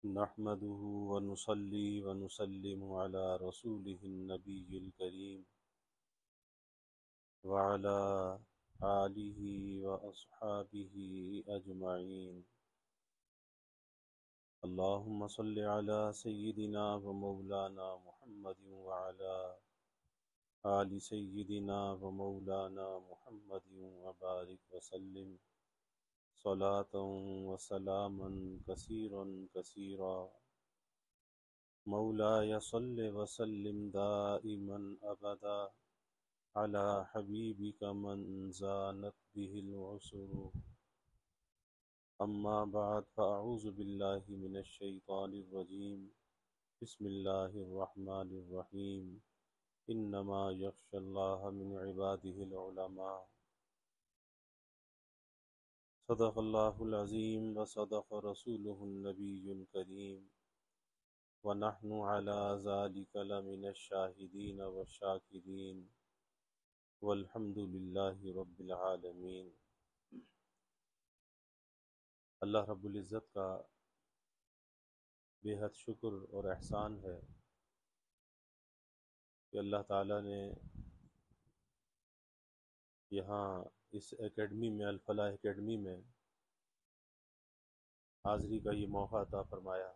نحمده ونصلي ونسلم على رسوله النبي الكريم وعلى آله وأصحابه أجمعين. اللهم صل على سيدنا ومولانا محمد وعلى آل سيدنا ومولانا محمد وبارك وسلم صلاة وسلاما كثيرا كثيرا. مولاي صل وسلم دائما أبدا على حبيبك من زانت به العسر. أما بعد فأعوذ بالله من الشيطان الرجيم. بسم الله الرحمن الرحيم. إنما يخشى الله من عباده العلماء. صدق الله العظيم وصدق رسوله النبي الكريم ونحن على ذلك لمن الشاهدين والشاكرين والحمد لله رب العالمين. اللہ رب العزت کا بے حد شکر اور احسان ہے کہ اللہ تعالیٰ نے یہاں اس اکیڈمی میں، الفلاح اکیڈمی میں حاضری کا یہ موقع عطا فرمایا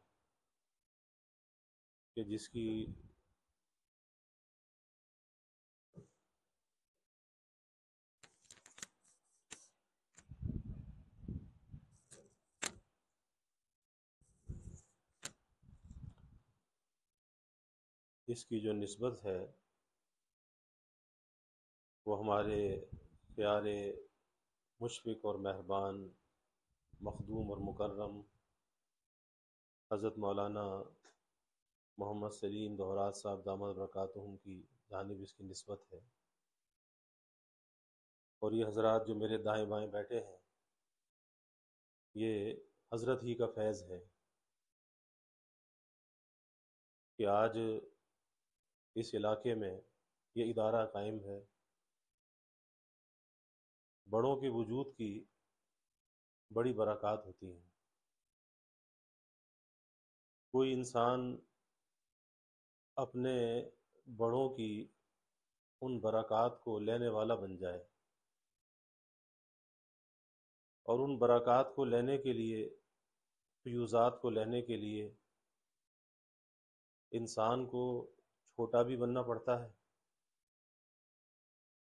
کہ جس کی جو نسبت ہے وہ ہمارے پیارے مشفق اور مہربان مخدوم اور مکرم حضرت مولانا محمد سلیم دہرات صاحب دامت برکاتہم کی جانب اس کی نسبت ہے، اور یہ حضرات جو میرے دائیں بائیں بیٹھے ہیں یہ حضرت ہی کا فیض ہے کہ آج اس علاقے میں یہ ادارہ قائم ہے. بڑوں کے وجود کی بڑی برکات ہوتی ہیں. کوئی انسان اپنے بڑوں کی ان برکات کو لینے والا بن جائے اور ان برکات کو لینے کے لیے، فیوزات کو لینے کے لیے انسان کو چھوٹا بھی بننا پڑتا ہے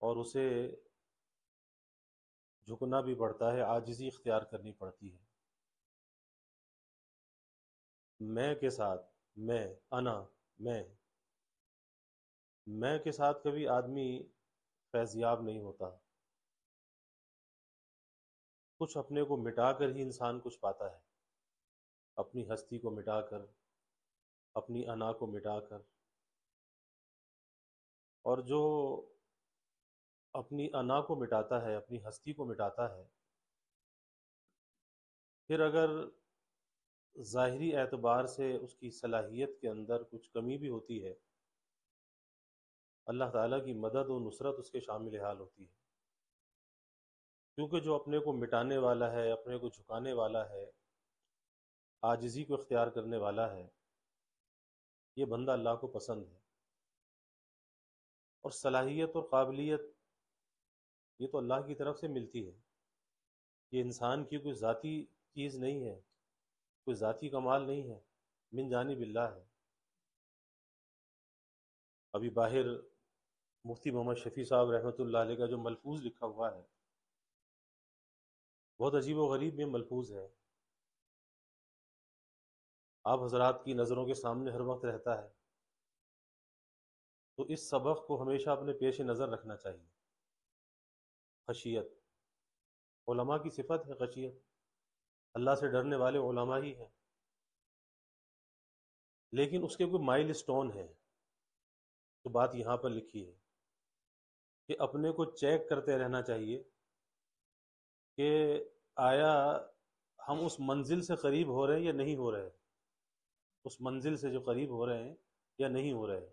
اور اسے جھکنا بھی پڑتا ہے، عاجزی اختیار کرنی پڑتی ہے. میں کے ساتھ میں کے ساتھ کبھی آدمی فیضیاب نہیں ہوتا. کچھ اپنے کو مٹا کر ہی انسان کچھ پاتا ہے، اپنی ہستی کو مٹا کر، اپنی انا کو مٹا کر. اور جو اپنی انا کو مٹاتا ہے، اپنی ہستی کو مٹاتا ہے، پھر اگر ظاہری اعتبار سے اس کی صلاحیت کے اندر کچھ کمی بھی ہوتی ہے، اللہ تعالیٰ کی مدد و نصرت اس کے شامل حال ہوتی ہے. کیونکہ جو اپنے کو مٹانے والا ہے، اپنے کو جھکانے والا ہے، عاجزی کو اختیار کرنے والا ہے، یہ بندہ اللہ کو پسند ہے. اور صلاحیت اور قابلیت یہ تو اللہ کی طرف سے ملتی ہے، یہ انسان کی کوئی ذاتی چیز نہیں ہے، کوئی ذاتی کمال نہیں ہے، من جانب اللہ ہے. ابھی باہر مفتی محمد شفیع صاحب رحمۃ اللہ علیہ کا جو ملفوظ لکھا ہوا ہے بہت عجیب و غریب یہ ملفوظ ہے، آپ حضرات کی نظروں کے سامنے ہر وقت رہتا ہے، تو اس سبق کو ہمیشہ اپنے پیش نظر رکھنا چاہیے. خشیت علماء کی صفت ہے، خشیت اللہ سے ڈرنے والے علماء ہی ہیں. لیکن اس کے کوئی مائل سٹون ہے، تو بات یہاں پر لکھی ہے کہ اپنے کو چیک کرتے رہنا چاہیے کہ آیا ہم اس منزل سے قریب ہو رہے ہیں یا نہیں ہو رہے، اس منزل سے جو قریب ہو رہے ہیں یا نہیں ہو رہے.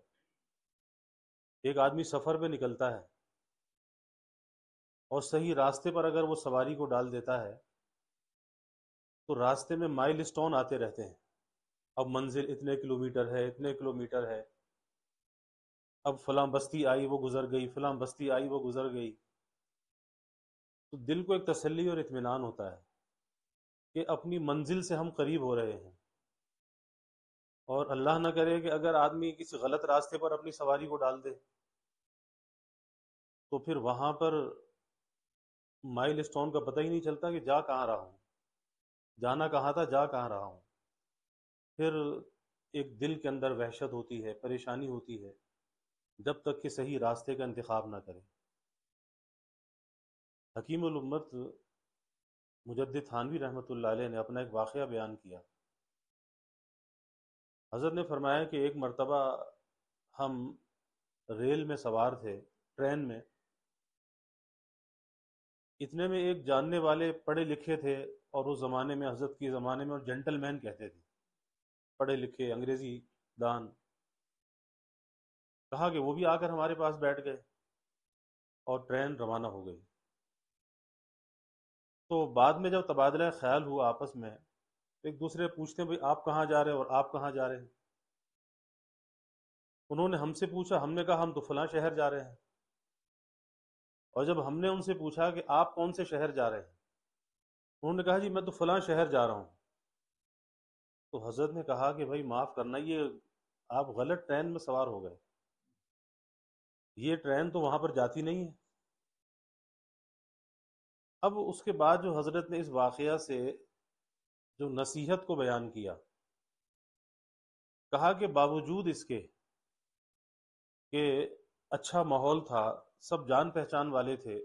ایک آدمی سفر پہ نکلتا ہے اور صحیح راستے پر اگر وہ سواری کو ڈال دیتا ہے تو راستے میں مائل سٹون آتے رہتے ہیں. اب منزل اتنے کلومیٹر ہے، اتنے کلومیٹر ہے، اب فلاں بستی آئی وہ گزر گئی، فلاں بستی آئی وہ گزر گئی، تو دل کو ایک تسلی اور اطمینان ہوتا ہے کہ اپنی منزل سے ہم قریب ہو رہے ہیں۔ اور اللہ نہ کرے کہ اگر آدمی کسی غلط راستے پر اپنی سواری کو ڈال دے تو پھر وہاں پر مائل اسٹون کا پتہ ہی نہیں چلتا کہ جا کہاں رہا ہوں، جانا کہاں تھا، جا کہاں رہا ہوں۔ پھر ایک دل کے اندر وحشت ہوتی ہے، پریشانی ہوتی ہے، جب تک کہ صحیح راستے کا انتخاب نہ کرے۔ حکیم الامت مجدد تھانوی رحمۃ اللہ علیہ نے اپنا ایک واقعہ بیان کیا۔ حضرت نے فرمایا کہ ایک مرتبہ ہم ریل میں سوار تھے، ٹرین میں، اتنے میں ایک جاننے والے پڑھے لکھے تھے، اور اس زمانے میں، حضرت کے زمانے میں، اور جینٹل مین کہتے تھے، پڑھے لکھے انگریزی دان، کہا کہ وہ بھی آ کر ہمارے پاس بیٹھ گئے اور ٹرین روانہ ہو گئی۔ تو بعد میں جب تبادلہ خیال ہوا آپس میں، ایک دوسرے پوچھتے ہیں بھئی آپ کہاں جا رہے ہیں اور آپ کہاں جا رہے ہیں؟ انہوں نے ہم سے پوچھا، ہم نے کہا ہم تو فلاں شہر جا رہے ہیں۔ اور جب ہم نے ان سے پوچھا کہ آپ کون سے شہر جا رہے ہیں، انہوں نے کہا جی میں تو فلاں شہر جا رہا ہوں۔ تو حضرت نے کہا کہ بھائی معاف کرنا، یہ آپ غلط ٹرین میں سوار ہو گئے، یہ ٹرین تو وہاں پر جاتی نہیں ہے۔ اب اس کے بعد جو حضرت نے اس واقعہ سے جو نصیحت کو بیان کیا، کہا کہ باوجود اس کے کہ اچھا ماحول تھا، سب جان پہچان والے تھے،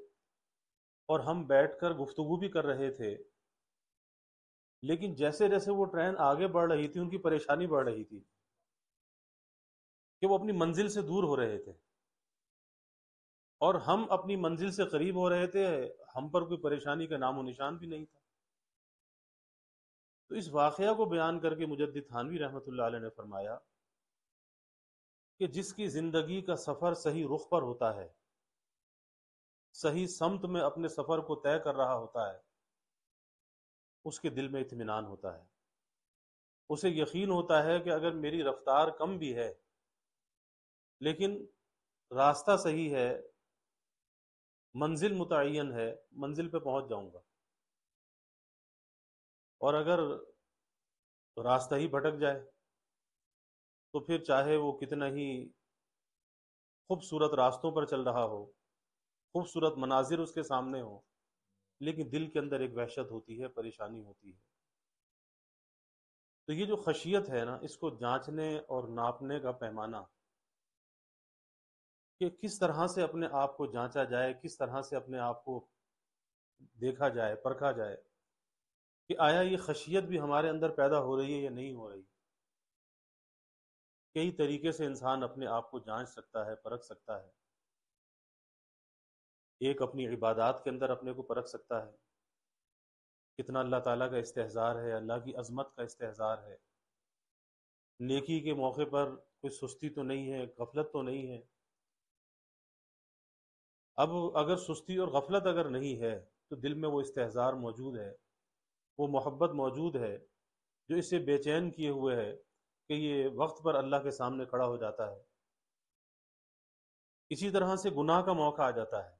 اور ہم بیٹھ کر گفتگو بھی کر رہے تھے، لیکن جیسے جیسے وہ ٹرین آگے بڑھ رہی تھی ان کی پریشانی بڑھ رہی تھی کہ وہ اپنی منزل سے دور ہو رہے تھے، اور ہم اپنی منزل سے قریب ہو رہے تھے، ہم پر کوئی پریشانی کا نام و نشان بھی نہیں تھا۔ تو اس واقعہ کو بیان کر کے مجدد تھانوی رحمۃ اللہ علیہ نے فرمایا کہ جس کی زندگی کا سفر صحیح رخ پر ہوتا ہے، صحیح سمت میں اپنے سفر کو طے کر رہا ہوتا ہے، اس کے دل میں اطمینان ہوتا ہے، اسے یقین ہوتا ہے کہ اگر میری رفتار کم بھی ہے لیکن راستہ صحیح ہے، منزل متعین ہے، منزل پہ پہنچ جاؤں گا۔ اور اگر راستہ ہی بھٹک جائے تو پھر چاہے وہ کتنا ہی خوبصورت راستوں پر چل رہا ہو، خوبصورت مناظر اس کے سامنے ہو، لیکن دل کے اندر ایک وحشت ہوتی ہے، پریشانی ہوتی ہے۔ تو یہ جو خشیت ہے نا، اس کو جانچنے اور ناپنے کا پیمانہ، کہ کس طرح سے اپنے آپ کو جانچا جائے، کس طرح سے اپنے آپ کو دیکھا جائے، پرکھا جائے کہ آیا یہ خشیت بھی ہمارے اندر پیدا ہو رہی ہے یا نہیں ہو رہی۔ کئی طریقے سے انسان اپنے آپ کو جانچ سکتا ہے، پرکھ سکتا ہے۔ ایک اپنی عبادات کے اندر اپنے کو پرکھ سکتا ہے، کتنا اللہ تعالیٰ کا استحضار ہے، اللہ کی عظمت کا استحضار ہے، نیکی کے موقع پر کوئی سستی تو نہیں ہے، غفلت تو نہیں ہے۔ اب اگر سستی اور غفلت اگر نہیں ہے تو دل میں وہ استحضار موجود ہے، وہ محبت موجود ہے جو اسے بے چین کیے ہوئے ہے کہ یہ وقت پر اللہ کے سامنے کھڑا ہو جاتا ہے۔ اسی طرح سے گناہ کا موقع آ جاتا ہے،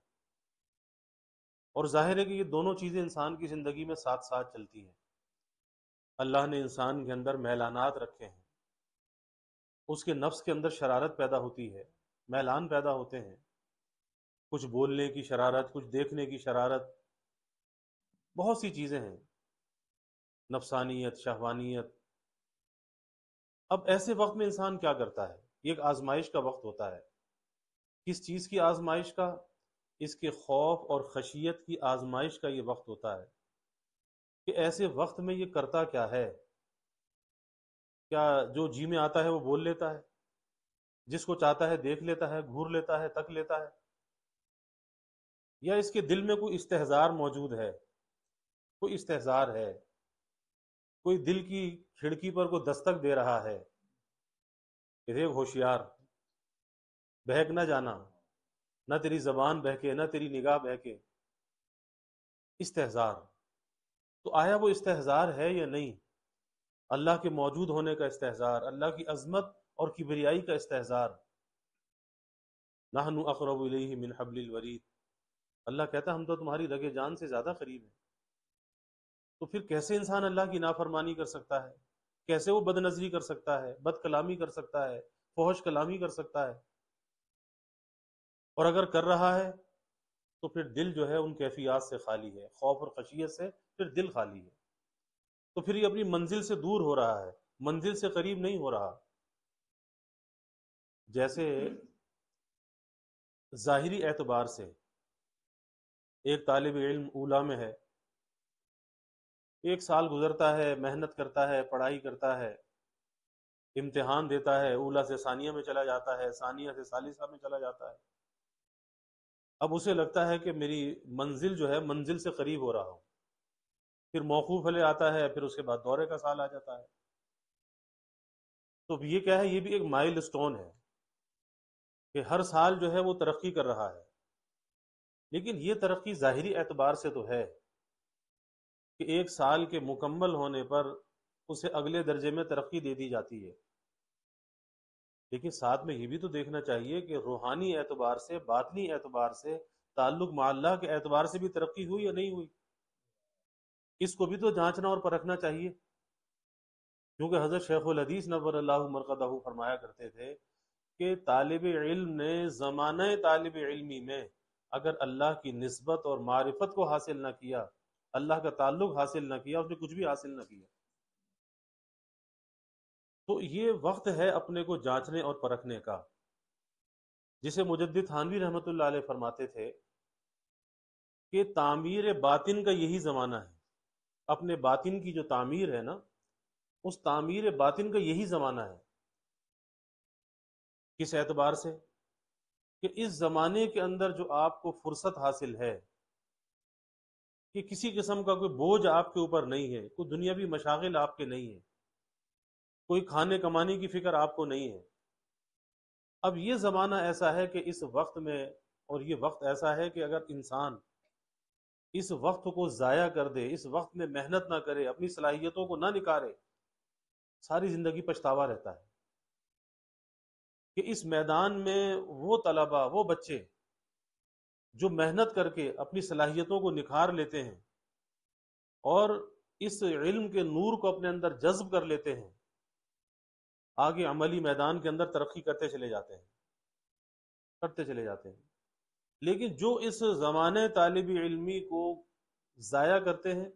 اور ظاہر ہے کہ یہ دونوں چیزیں انسان کی زندگی میں ساتھ ساتھ چلتی ہیں۔ اللہ نے انسان کے اندر میلانات رکھے ہیں، اس کے نفس کے اندر شرارت پیدا ہوتی ہے، میلان پیدا ہوتے ہیں، کچھ بولنے کی شرارت، کچھ دیکھنے کی شرارت، بہت سی چیزیں ہیں، نفسانیت، شہوانیت۔ اب ایسے وقت میں انسان کیا کرتا ہے؟ یہ ایک آزمائش کا وقت ہوتا ہے۔ کس چیز کی آزمائش کا؟ اس کے خوف اور خشیت کی آزمائش کا یہ وقت ہوتا ہے کہ ایسے وقت میں یہ کرتا کیا ہے؟ کیا جو جی میں آتا ہے وہ بول لیتا ہے، جس کو چاہتا ہے دیکھ لیتا ہے، گھور لیتا ہے، تک لیتا ہے، یا اس کے دل میں کوئی استحضار موجود ہے، کوئی استحضار ہے، کوئی دل کی کھڑکی پر کوئی دستک دے رہا ہے کہ دیکھ ہوشیار، بہک نہ جانا، نہ تیری زبان بہکے، نہ تیری نگاہ بہکے۔ استحضار، تو آیا وہ استحضار ہے یا نہیں؟ اللہ کے موجود ہونے کا استحضار، اللہ کی عظمت اور کبریائی کا استحضار۔ نحن اقرب الیہ من حبل الورید، اللہ کہتا ہے ہم تو تمہاری رگ جان سے زیادہ قریب ہیں۔ تو پھر کیسے انسان اللہ کی نافرمانی کر سکتا ہے؟ کیسے وہ بد نظری کر سکتا ہے، بد کلامی کر سکتا ہے، فحش کلامی کر سکتا ہے؟ اور اگر کر رہا ہے تو پھر دل جو ہے ان کیفیات سے خالی ہے، خوف اور خشیت سے پھر دل خالی ہے، تو پھر یہ اپنی منزل سے دور ہو رہا ہے، منزل سے قریب نہیں ہو رہا۔ جیسے ظاہری اعتبار سے ایک طالب علم اولیٰ میں ہے، ایک سال گزرتا ہے، محنت کرتا ہے، پڑھائی کرتا ہے، امتحان دیتا ہے، اولیٰ سے ثانیہ میں چلا جاتا ہے، ثانیہ سے ثالثہ میں چلا جاتا ہے۔ اب اسے لگتا ہے کہ میری منزل جو ہے منزل سے قریب ہو رہا ہوں، پھر موقوف علیہ آتا ہے، پھر اس کے بعد دورے کا سال آ جاتا ہے۔ تو یہ کیا ہے؟ یہ بھی ایک مائل سٹون ہے کہ ہر سال جو ہے وہ ترقی کر رہا ہے، لیکن یہ ترقی ظاہری اعتبار سے تو ہے کہ ایک سال کے مکمل ہونے پر اسے اگلے درجے میں ترقی دے دی جاتی ہے، لیکن ساتھ میں یہ بھی تو دیکھنا چاہیے کہ روحانی اعتبار سے، باطنی اعتبار سے، تعلق مع اللہ کے اعتبار سے بھی ترقی ہوئی یا نہیں ہوئی، اس کو بھی تو جانچنا اور پرکھنا چاہیے۔ کیونکہ حضرت شیخ الحدیث نور اللہ مرقدہ فرمایا کرتے تھے کہ طالب علم نے زمانہ طالب علمی میں اگر اللہ کی نسبت اور معرفت کو حاصل نہ کیا، اللہ کا تعلق حاصل نہ کیا، اس نے کچھ بھی حاصل نہ کیا۔ تو یہ وقت ہے اپنے کو جانچنے اور پرکھنے کا، جسے مجدد تھانوی رحمۃ اللہ علیہ فرماتے تھے کہ تعمیر باطن کا یہی زمانہ ہے، اپنے باطن کی جو تعمیر ہے نا، اس تعمیر باطن کا یہی زمانہ ہے۔ کس اعتبار سے؟ کہ اس زمانے کے اندر جو آپ کو فرصت حاصل ہے کہ کسی قسم کا کوئی بوجھ آپ کے اوپر نہیں ہے، کوئی دنیاوی مشاغل آپ کے نہیں ہے، کوئی کھانے کمانے کی فکر آپ کو نہیں ہے۔ اب یہ زمانہ ایسا ہے کہ اس وقت میں، اور یہ وقت ایسا ہے کہ اگر انسان اس وقت کو ضائع کر دے، اس وقت میں محنت نہ کرے، اپنی صلاحیتوں کو نہ نکھارے، ساری زندگی پچھتاوا رہتا ہے۔ کہ اس میدان میں وہ طلبہ، وہ بچے جو محنت کر کے اپنی صلاحیتوں کو نکھار لیتے ہیں اور اس علم کے نور کو اپنے اندر جذب کر لیتے ہیں، آگے عملی میدان کے اندر ترقی کرتے چلے جاتے ہیں، کرتے چلے جاتے ہیں۔ لیکن جو اس زمانے طالب علمی کو ضائع کرتے ہیں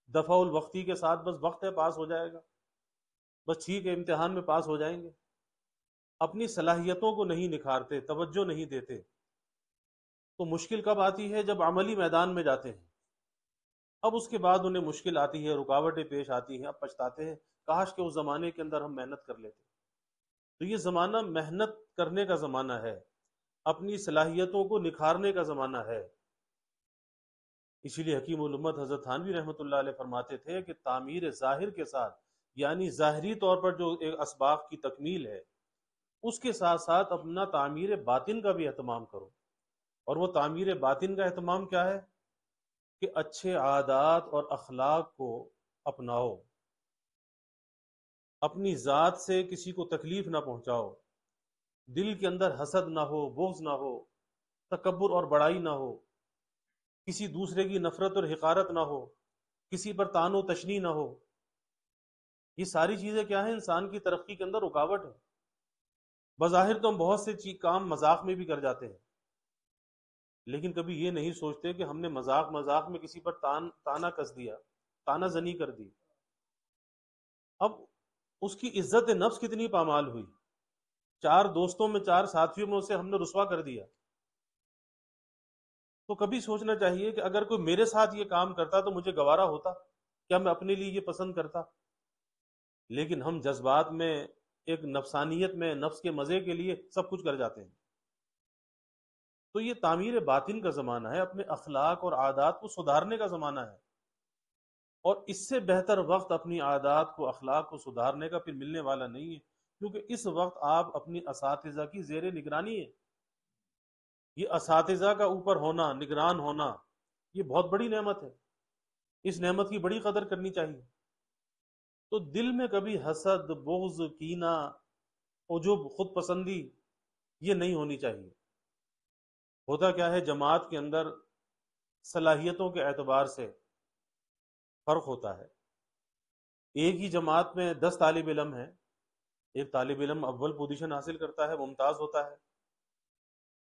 دفع الوقتی کے ساتھ، بس وقت ہے پاس ہو جائے گا، بس ٹھیک ہے امتحان میں پاس ہو جائیں گے، اپنی صلاحیتوں کو نہیں نکھارتے، توجہ نہیں دیتے، تو مشکل کب آتی ہے؟ جب عملی میدان میں جاتے ہیں۔ اب اس کے بعد انہیں مشکل آتی ہے، رکاوٹیں پیش آتی ہیں، اب پچھتاتے ہیں کاش کہ اس زمانے کے اندر ہم محنت کر لیتے۔ تو یہ زمانہ محنت کرنے کا زمانہ ہے، اپنی صلاحیتوں کو نکھارنے کا زمانہ ہے۔ اسی لیے حکیم الامت حضرت تھانوی رحمۃ اللہ علیہ فرماتے تھے کہ تعمیر ظاہر کے ساتھ، یعنی ظاہری طور پر جو ایک اسباق کی تکمیل ہے، اس کے ساتھ ساتھ اپنا تعمیر باطن کا بھی اہتمام کرو۔ اور وہ تعمیر باطن کا اہتمام کیا ہے؟ کہ اچھے عادات اور اخلاق کو اپناؤ، اپنی ذات سے کسی کو تکلیف نہ پہنچاؤ، دل کے اندر حسد نہ ہو، بغض نہ ہو، تکبر اور بڑائی نہ ہو، کسی دوسرے کی نفرت اور حقارت نہ ہو، کسی پر طعن و تشنیع نہ ہو۔ یہ ساری چیزیں کیا ہیں؟ انسان کی ترقی کے اندر رکاوٹ ہے۔ بظاہر تو ہم بہت سے کام مذاق میں بھی کر جاتے ہیں، لیکن کبھی یہ نہیں سوچتے کہ ہم نے مذاق مذاق میں کسی پر تانا کس دیا، تانا زنی کر دی، اب اس کی عزت نفس کتنی پامال ہوئی، چار دوستوں میں، چار ساتھیوں میں اسے ہم نے رسوا کر دیا۔ تو کبھی سوچنا چاہیے کہ اگر کوئی میرے ساتھ یہ کام کرتا تو مجھے گوارا ہوتا؟ کیا میں اپنے لیے یہ پسند کرتا؟ لیکن ہم جذبات میں، ایک نفسانیت میں، نفس کے مزے کے لیے سب کچھ کر جاتے ہیں۔ تو یہ تعمیر باطن کا زمانہ ہے، اپنے اخلاق اور عادات کو سدھارنے کا زمانہ ہے، اور اس سے بہتر وقت اپنی عادات کو، اخلاق کو سدھارنے کا پھر ملنے والا نہیں ہے، کیونکہ اس وقت آپ اپنی اساتذہ کی زیر نگرانی ہے۔ یہ اساتذہ کا اوپر ہونا، نگران ہونا، یہ بہت بڑی نعمت ہے، اس نعمت کی بڑی قدر کرنی چاہیے۔ تو دل میں کبھی حسد، بغض، کینہ، عجب، خود پسندی یہ نہیں ہونی چاہیے۔ ہوتا کیا ہے، جماعت کے اندر صلاحیتوں کے اعتبار سے فرق ہوتا ہے۔ ایک ہی جماعت میں 10 طالب علم ہیں، ایک طالب علم اول پوزیشن حاصل کرتا ہے، ممتاز ہوتا ہے،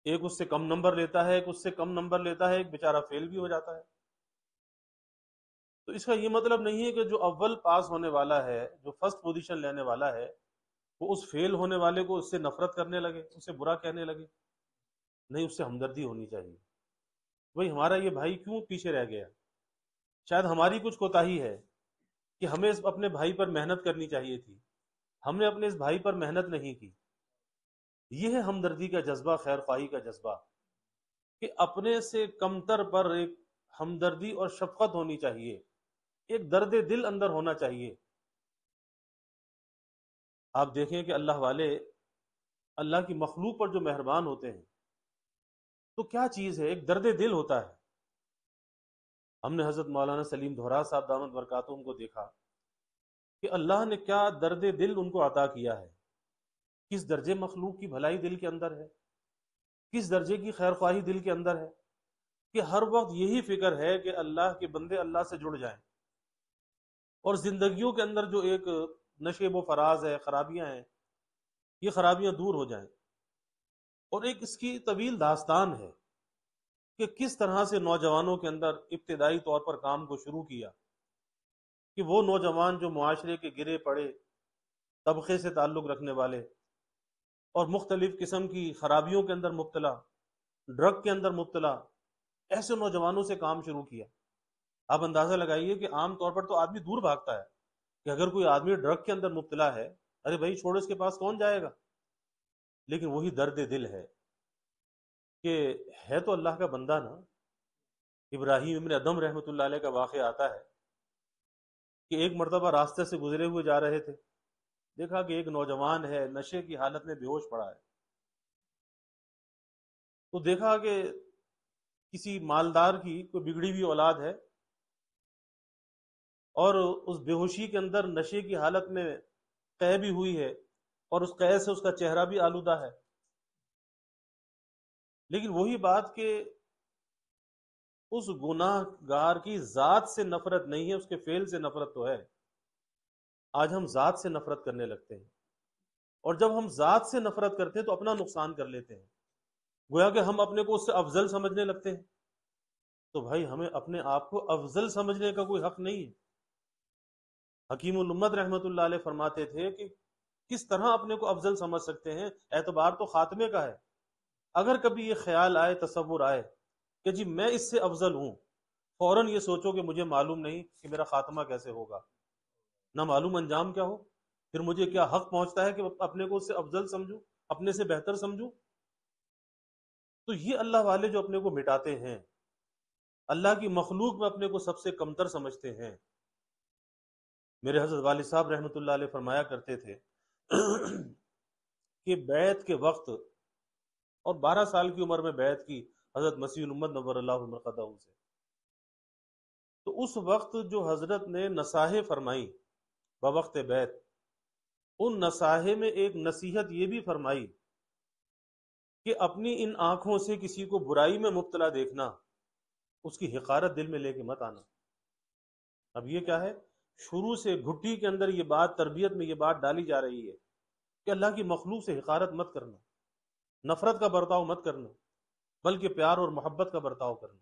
ایک اس سے کم نمبر لیتا ہے، ایک اس سے کم نمبر لیتا ہے، ایک بیچارہ فیل بھی ہو جاتا ہے۔ تو اس کا یہ مطلب نہیں ہے کہ جو اول پاس ہونے والا ہے، جو فرسٹ پوزیشن لینے والا ہے، وہ اس فیل ہونے والے کو اس سے نفرت کرنے لگے، اس سے برا کہنے لگے۔ نہیں، اس سے ہمدردی ہونی چاہیے۔ بھئی ہمارا یہ بھائی کیوں پیچھے رہ گیا؟ شاید ہماری کچھ کوتاہی ہے کہ ہمیں اپنے بھائی پر محنت کرنی چاہیے تھی، ہم نے اپنے اس بھائی پر محنت نہیں کی۔ یہ ہے ہمدردی کا جذبہ، خیر خواہی کا جذبہ، کہ اپنے سے کمتر پر ایک ہمدردی اور شفقت ہونی چاہیے، ایک درد دل اندر ہونا چاہیے۔ آپ دیکھیں کہ اللہ والے اللہ کی مخلوق پر جو مہربان ہوتے ہیں تو کیا چیز ہے، ایک درد دل ہوتا ہے۔ ہم نے حضرت مولانا سلیم دھورا صاحب دامت برکاتہم کو دیکھا کہ اللہ نے کیا درد دل ان کو عطا کیا ہے، کس درجے مخلوق کی بھلائی دل کے اندر ہے، کس درجے کی خیر خواہی دل کے اندر ہے، کہ ہر وقت یہی فکر ہے کہ اللہ کے بندے اللہ سے جڑ جائیں، اور زندگیوں کے اندر جو ایک نشیب و فراز ہے، خرابیاں ہیں، یہ خرابیاں دور ہو جائیں۔ اور ایک اس کی طویل داستان ہے کہ کس طرح سے نوجوانوں کے اندر ابتدائی طور پر کام کو شروع کیا، کہ وہ نوجوان جو معاشرے کے گرے پڑے طبقے سے تعلق رکھنے والے اور مختلف قسم کی خرابیوں کے اندر مبتلا، ڈرگ کے اندر مبتلا، ایسے نوجوانوں سے کام شروع کیا۔ آپ اندازہ لگائیے کہ عام طور پر تو آدمی دور بھاگتا ہے کہ اگر کوئی آدمی ڈرگ کے اندر مبتلا ہے، ارے بھائی چھوڑو، اس کے پاس کون جائے گا؟ لیکن وہی درد دل ہے کہ ہے تو اللہ کا بندہ نا۔ ابراہیم ابن ادم رحمۃ اللہ علیہ کا واقعہ آتا ہے کہ ایک مرتبہ راستے سے گزرے ہوئے جا رہے تھے، دیکھا کہ ایک نوجوان ہے نشے کی حالت میں بے ہوش پڑا ہے۔ تو دیکھا کہ کسی مالدار کی کوئی بگڑی ہوئی اولاد ہے، اور اس بے ہوشی کے اندر نشے کی حالت میں قے بھی ہوئی ہے، اور اس قے سے اس کا چہرہ بھی آلودہ ہے۔ لیکن وہی بات کہ اس گناہ گار کی ذات سے نفرت نہیں ہے، اس کے فعل سے نفرت تو ہے۔ آج ہم ذات سے نفرت کرنے لگتے ہیں، اور جب ہم ذات سے نفرت کرتے ہیں تو اپنا نقصان کر لیتے ہیں، گویا کہ ہم اپنے کو اس سے افضل سمجھنے لگتے ہیں۔ تو بھائی ہمیں اپنے آپ کو افضل سمجھنے کا کوئی حق نہیں ہے۔ حکیم الامت رحمۃ اللہ علیہ فرماتے تھے کہ کس طرح اپنے کو افضل سمجھ سکتے ہیں، اعتبار تو خاتمے کا ہے۔ اگر کبھی یہ خیال آئے، تصور آئے کہ جی میں اس سے افضل ہوں، فوراً یہ سوچو کہ مجھے معلوم نہیں کہ میرا خاتمہ کیسے ہوگا، نہ معلوم انجام کیا ہو، پھر مجھے کیا حق پہنچتا ہے کہ اپنے کو اس سے افضل سمجھوں، اپنے سے بہتر سمجھوں۔ تو یہ اللہ والے جو اپنے کو مٹاتے ہیں، اللہ کی مخلوق میں اپنے کو سب سے کمتر سمجھتے ہیں۔ میرے حضرت والد صاحب رحمۃ اللہ علیہ فرمایا کرتے تھے کہ بیعت کے وقت، اور 12 سال کی عمر میں بیعت کی حضرت مسیح الامت نور اللہ مرقدہ سے، تو اس وقت جو حضرت نے نصاحیں فرمائی بوقت بیعت، ان نصاحیں میں ایک نصیحت یہ بھی فرمائی کہ اپنی ان آنکھوں سے کسی کو برائی میں مبتلا دیکھنا، اس کی حقارت دل میں لے کے مت آنا۔ اب یہ کیا ہے، شروع سے گھٹی کے اندر یہ بات، تربیت میں یہ بات ڈالی جا رہی ہے کہ اللہ کی مخلوق سے حقارت مت کرنا، نفرت کا برتاؤ مت کرنا، بلکہ پیار اور محبت کا برتاؤ کرنا۔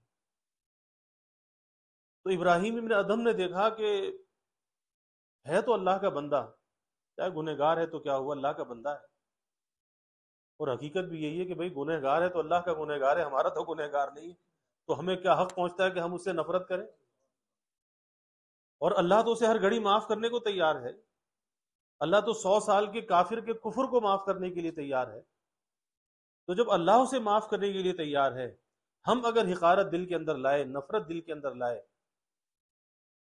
تو ابراہیم ابن ادم نے دیکھا کہ ہے تو اللہ کا بندہ، چاہے گنہگار ہے تو کیا ہوا، اللہ کا بندہ ہے۔ اور حقیقت بھی یہی ہے کہ بھئی گنہگار ہے تو اللہ کا گنہگار ہے، ہمارا تو گنہگار نہیں ہے، تو ہمیں کیا حق پہنچتا ہے کہ ہم اس سے نفرت کریں؟ اور اللہ تو اسے ہر گھڑی معاف کرنے کو تیار ہے۔ اللہ تو 100 سال کے کافر کے کفر کو معاف کرنے کے لیے تیار ہے۔ تو جب اللہ اسے معاف کرنے کے لیے تیار ہے، ہم اگر حقارت دل کے اندر لائے، نفرت دل کے اندر لائے،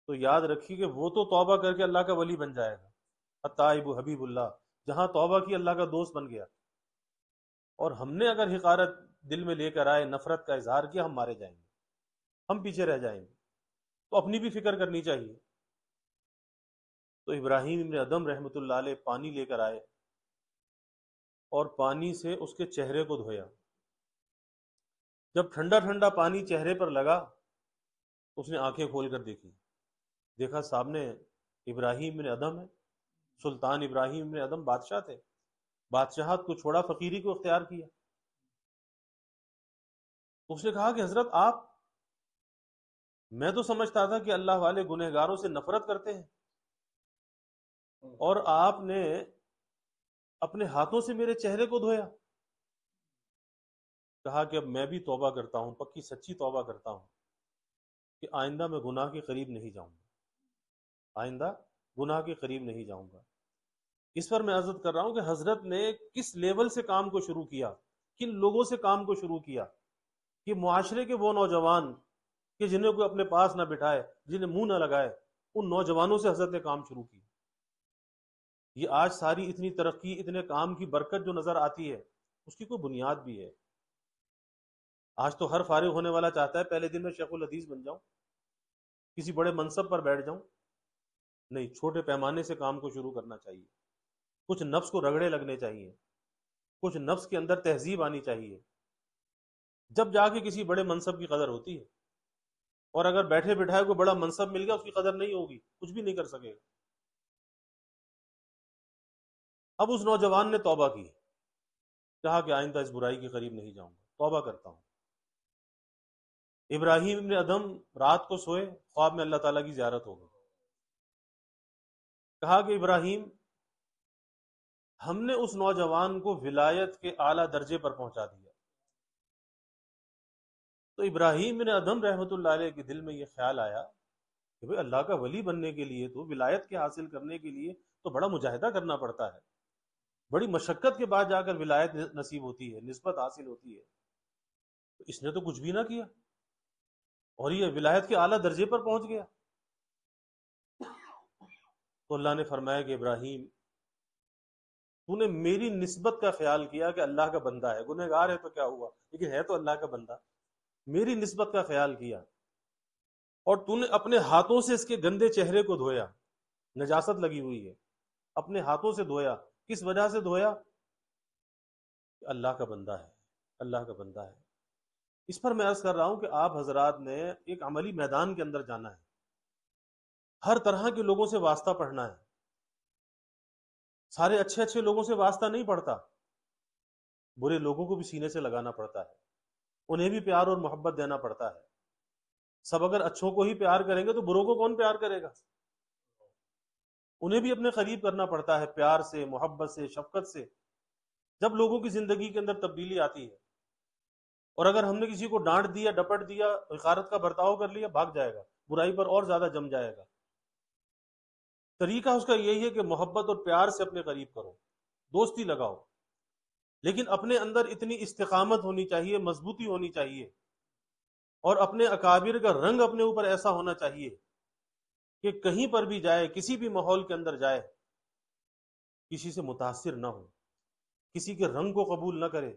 تو یاد رکھیے کہ وہ تو توبہ کر کے اللہ کا ولی بن جائے گا، التائب حبیب اللہ، جہاں توبہ کی اللہ کا دوست بن گیا۔ اور ہم نے اگر حقارت دل میں لے کر آئے، نفرت کا اظہار کیا، ہم مارے جائیں گے، ہم پیچھے رہ جائیں گے۔ تو اپنی بھی فکر کرنی چاہیے۔ تو ابراہیم ابن ادم رحمۃ اللہ علیہ پانی لے کر آئے اور پانی سے اس کے چہرے کو دھویا. جب ٹھنڈا ٹھنڈا پانی چہرے پر لگا اس نے آنکھیں کھول کر دیکھی، دیکھا سامنے ابراہیم بن ادم ہے. سلطان ابراہیم بن ادم بادشاہ تھے، بادشاہت کو چھوڑا فقیری کو اختیار کیا. اس نے کہا کہ حضرت آپ، میں تو سمجھتا تھا کہ اللہ والے گنہگاروں سے نفرت کرتے ہیں، اور آپ نے اپنے ہاتھوں سے میرے چہرے کو دھویا. کہا کہ اب میں بھی توبہ کرتا ہوں، پکی سچی توبہ کرتا ہوں کہ آئندہ میں گناہ کے قریب نہیں جاؤں گا، آئندہ گناہ کے قریب نہیں جاؤں گا. اس پر میں عرض کر رہا ہوں کہ حضرت نے کس لیول سے کام کو شروع کیا، کن لوگوں سے کام کو شروع کیا کہ معاشرے کے وہ نوجوان کہ جنہیں کوئی اپنے پاس نہ بٹھائے، جنہیں منہ نہ لگائے، ان نوجوانوں سے حضرت نے کام شروع کی. یہ آج ساری اتنی ترقی، اتنے کام کی برکت جو نظر آتی ہے، اس کی کوئی بنیاد بھی ہے. آج تو ہر فارغ ہونے والا چاہتا ہے پہلے دن میں شیخ الحدیث بن جاؤں، کسی بڑے منصب پر بیٹھ جاؤں. نہیں، چھوٹے پیمانے سے کام کو شروع کرنا چاہیے. کچھ نفس کو رگڑے لگنے چاہیے، کچھ نفس کے اندر تہذیب آنی چاہیے، جب جا کے کسی بڑے منصب کی قدر ہوتی ہے. اور اگر بیٹھے بٹھائے کوئی بڑا منصب مل گیا، اس کی قدر نہیں ہوگی، کچھ بھی نہیں کر سکے گا. اب اس نوجوان نے توبہ کی، کہا کہ آئندہ اس برائی کے قریب نہیں جاؤں گا، توبہ کرتا ہوں. ابراہیم ابن ادم رات کو سوئے، خواب میں اللہ تعالیٰ کی زیارت ہو گئی. کہا کہ ابراہیم، ہم نے اس نوجوان کو ولایت کے اعلیٰ درجے پر پہنچا دیا. تو ابراہیم بن ادم رحمۃ اللہ علیہ کے دل میں یہ خیال آیا کہ بھئی اللہ کا ولی بننے کے لیے تو، ولایت کے حاصل کرنے کے لیے تو بڑا مجاہدہ کرنا پڑتا ہے، بڑی مشقت کے بعد جا کر ولایت نصیب ہوتی ہے، نسبت حاصل ہوتی ہے. تو اس نے تو کچھ بھی نہ کیا اور یہ ولایت کے اعلیٰ درجے پر پہنچ گیا. تو اللہ نے فرمایا کہ ابراہیم، تو نے میری نسبت کا خیال کیا کہ اللہ کا بندہ ہے، گنہگار ہے تو کیا ہوا، لیکن ہے تو اللہ کا بندہ. میری نسبت کا خیال کیا اور تو نے اپنے ہاتھوں سے اس کے گندے چہرے کو دھویا، نجاست لگی ہوئی ہے، اپنے ہاتھوں سے دھویا. کس وجہ سے دھویا؟ کہ اللہ کا بندہ ہے، اللہ کا بندہ ہے. اس پر میں عرض کر رہا ہوں کہ آپ حضرات نے ایک عملی میدان کے اندر جانا ہے، ہر طرح کے لوگوں سے واسطہ پڑھنا ہے. سارے اچھے اچھے لوگوں سے واسطہ نہیں پڑتا، برے لوگوں کو بھی سینے سے لگانا پڑتا ہے، انہیں بھی پیار اور محبت دینا پڑتا ہے. سب اگر اچھوں کو ہی پیار کریں گے تو بروں کو کون پیار کرے گا؟ انہیں بھی اپنے قریب کرنا پڑتا ہے، پیار سے، محبت سے، شفقت سے. جب لوگوں کی زندگی کے اندر تبدیلی آتی ہے، اور اگر ہم نے کسی کو ڈانٹ دیا، ڈپٹ دیا، حقارت کا برتاؤ کر لیا، بھاگ جائے گا، برائی پر اور زیادہ جم جائے گا. طریقہ اس کا یہی ہے کہ محبت اور پیار سے اپنے قریب کرو، دوستی لگاؤ، لیکن اپنے اندر اتنی استقامت ہونی چاہیے، مضبوطی ہونی چاہیے، اور اپنے اکابر کا رنگ اپنے اوپر ایسا ہونا چاہیے کہ کہیں پر بھی جائے، کسی بھی ماحول کے اندر جائے، کسی سے متاثر نہ ہو، کسی کے رنگ کو قبول نہ کرے،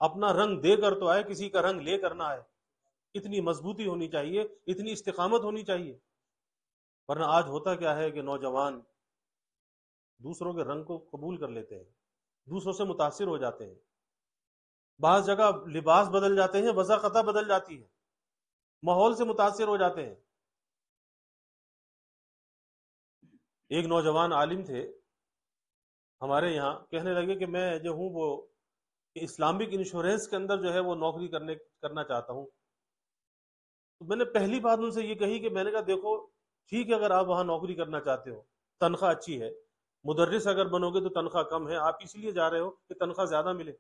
اپنا رنگ دے کر تو آئے، کسی کا رنگ لے کر نہ آئے. اتنی مضبوطی ہونی چاہیے، اتنی استقامت ہونی چاہیے. ورنہ آج ہوتا کیا ہے کہ نوجوان دوسروں کے رنگ کو قبول کر لیتے ہیں، دوسروں سے متاثر ہو جاتے ہیں. بعض جگہ لباس بدل جاتے ہیں، وضع خطا بدل جاتی ہے، ماحول سے متاثر ہو جاتے ہیں. ایک نوجوان عالم تھے ہمارے یہاں، کہنے لگے کہ میں جو ہوں وہ اسلامک انشورنس کے اندر جو ہے وہ نوکری کرنا چاہتا ہوں. تو میں نے پہلی بات ان سے یہ کہی کہ میں نے کہا دیکھو ٹھیک ہے، اگر آپ وہاں نوکری کرنا چاہتے ہو، تنخواہ اچھی ہے، مدرس اگر بنو گے تو تنخواہ کم ہے، آپ اس لیے جا رہے ہو کہ تنخواہ زیادہ ملے،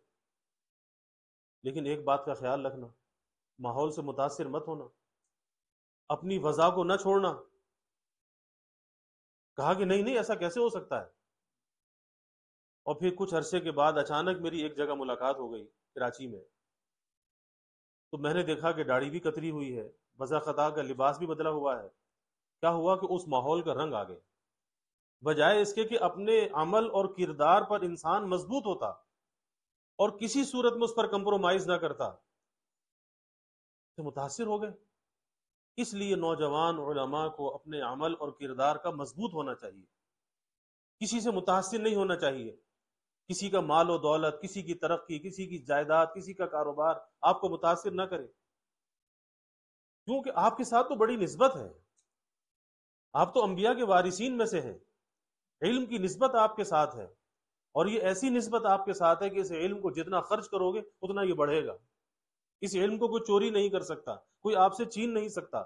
لیکن ایک بات کا خیال رکھنا، ماحول سے متاثر مت ہونا، اپنی وضع کو نہ چھوڑنا. کہا کہ نہیں ایسا کیسے ہو سکتا ہے. اور پھر کچھ عرصے کے بعد اچانک میری ایک جگہ ملاقات ہو گئی کراچی میں. تو میں نے دیکھا کہ داڑھی بھی کتری ہوئی ہے، وضع خطا کا لباس بھی بدلا ہوا ہے. کیا ہوا کہ اس ماحول کا رنگ آ گیا. بجائے اس کے کہ اپنے عمل اور کردار پر انسان مضبوط ہوتا اور کسی صورت میں اس پر کمپرومائز نہ کرتا، تو متاثر ہو گئے. اس لیے نوجوان علماء کو اپنے عمل اور کردار کا مضبوط ہونا چاہیے. کسی سے متاثر نہیں ہونا چاہیے. کسی کا مال و دولت، کسی کی ترقی، کسی کی جائیداد، کسی کا کاروبار آپ کو متاثر نہ کرے، کیونکہ آپ کے ساتھ تو بڑی نسبت ہے. آپ تو انبیاء کے وارثین میں سے ہیں. علم کی نسبت آپ کے ساتھ ہے، اور یہ ایسی نسبت آپ کے ساتھ ہے کہ اس علم کو جتنا خرچ کرو گے اتنا یہ بڑھے گا. اس علم کو کوئی چوری نہیں کر سکتا، کوئی آپ سے چھین نہیں سکتا.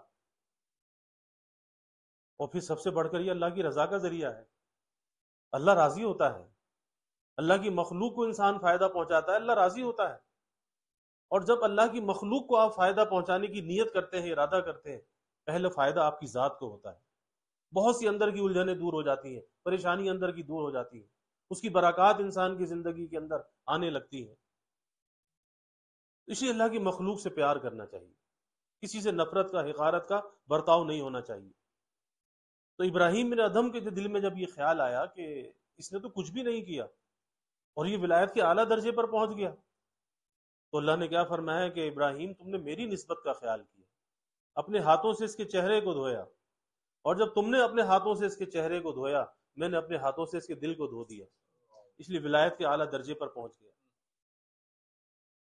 اور پھر سب سے بڑھ کر یہ اللہ کی رضا کا ذریعہ ہے. اللہ راضی ہوتا ہے. اللہ کی مخلوق کو انسان فائدہ پہنچاتا ہے، اللہ راضی ہوتا ہے. اور جب اللہ کی مخلوق کو آپ فائدہ پہنچانے کی نیت کرتے ہیں، ارادہ کرتے ہیں، پہلے فائدہ آپ کی ذات کو ہوتا ہے. بہت سی اندر کی الجھنیں دور ہو جاتی ہیں، پریشانی اندر کی دور ہو جاتی ہے، اس کی برکات انسان کی زندگی کے اندر آنے لگتی ہیں. اسی اللہ کی مخلوق سے پیار کرنا چاہیے، کسی سے نفرت کا، حقارت کا برتاؤ نہیں ہونا چاہیے. تو ابراہیم بن ادھم کے دل میں جب یہ خیال آیا کہ اس نے تو کچھ بھی نہیں کیا اور یہ ولایت کے اعلیٰ درجے پر پہنچ گیا، تو اللہ نے کیا فرمایا کہ ابراہیم تم نے میری نسبت کا خیال کیا، اپنے ہاتھوں سے اس کے چہرے کو دھویا، اور جب تم نے اپنے ہاتھوں سے اس کے چہرے کو دھویا، میں نے اپنے ہاتھوں سے اس کے دل کو دھو دیا، اس لیے ولایت کے اعلیٰ درجے پر پہنچ گیا.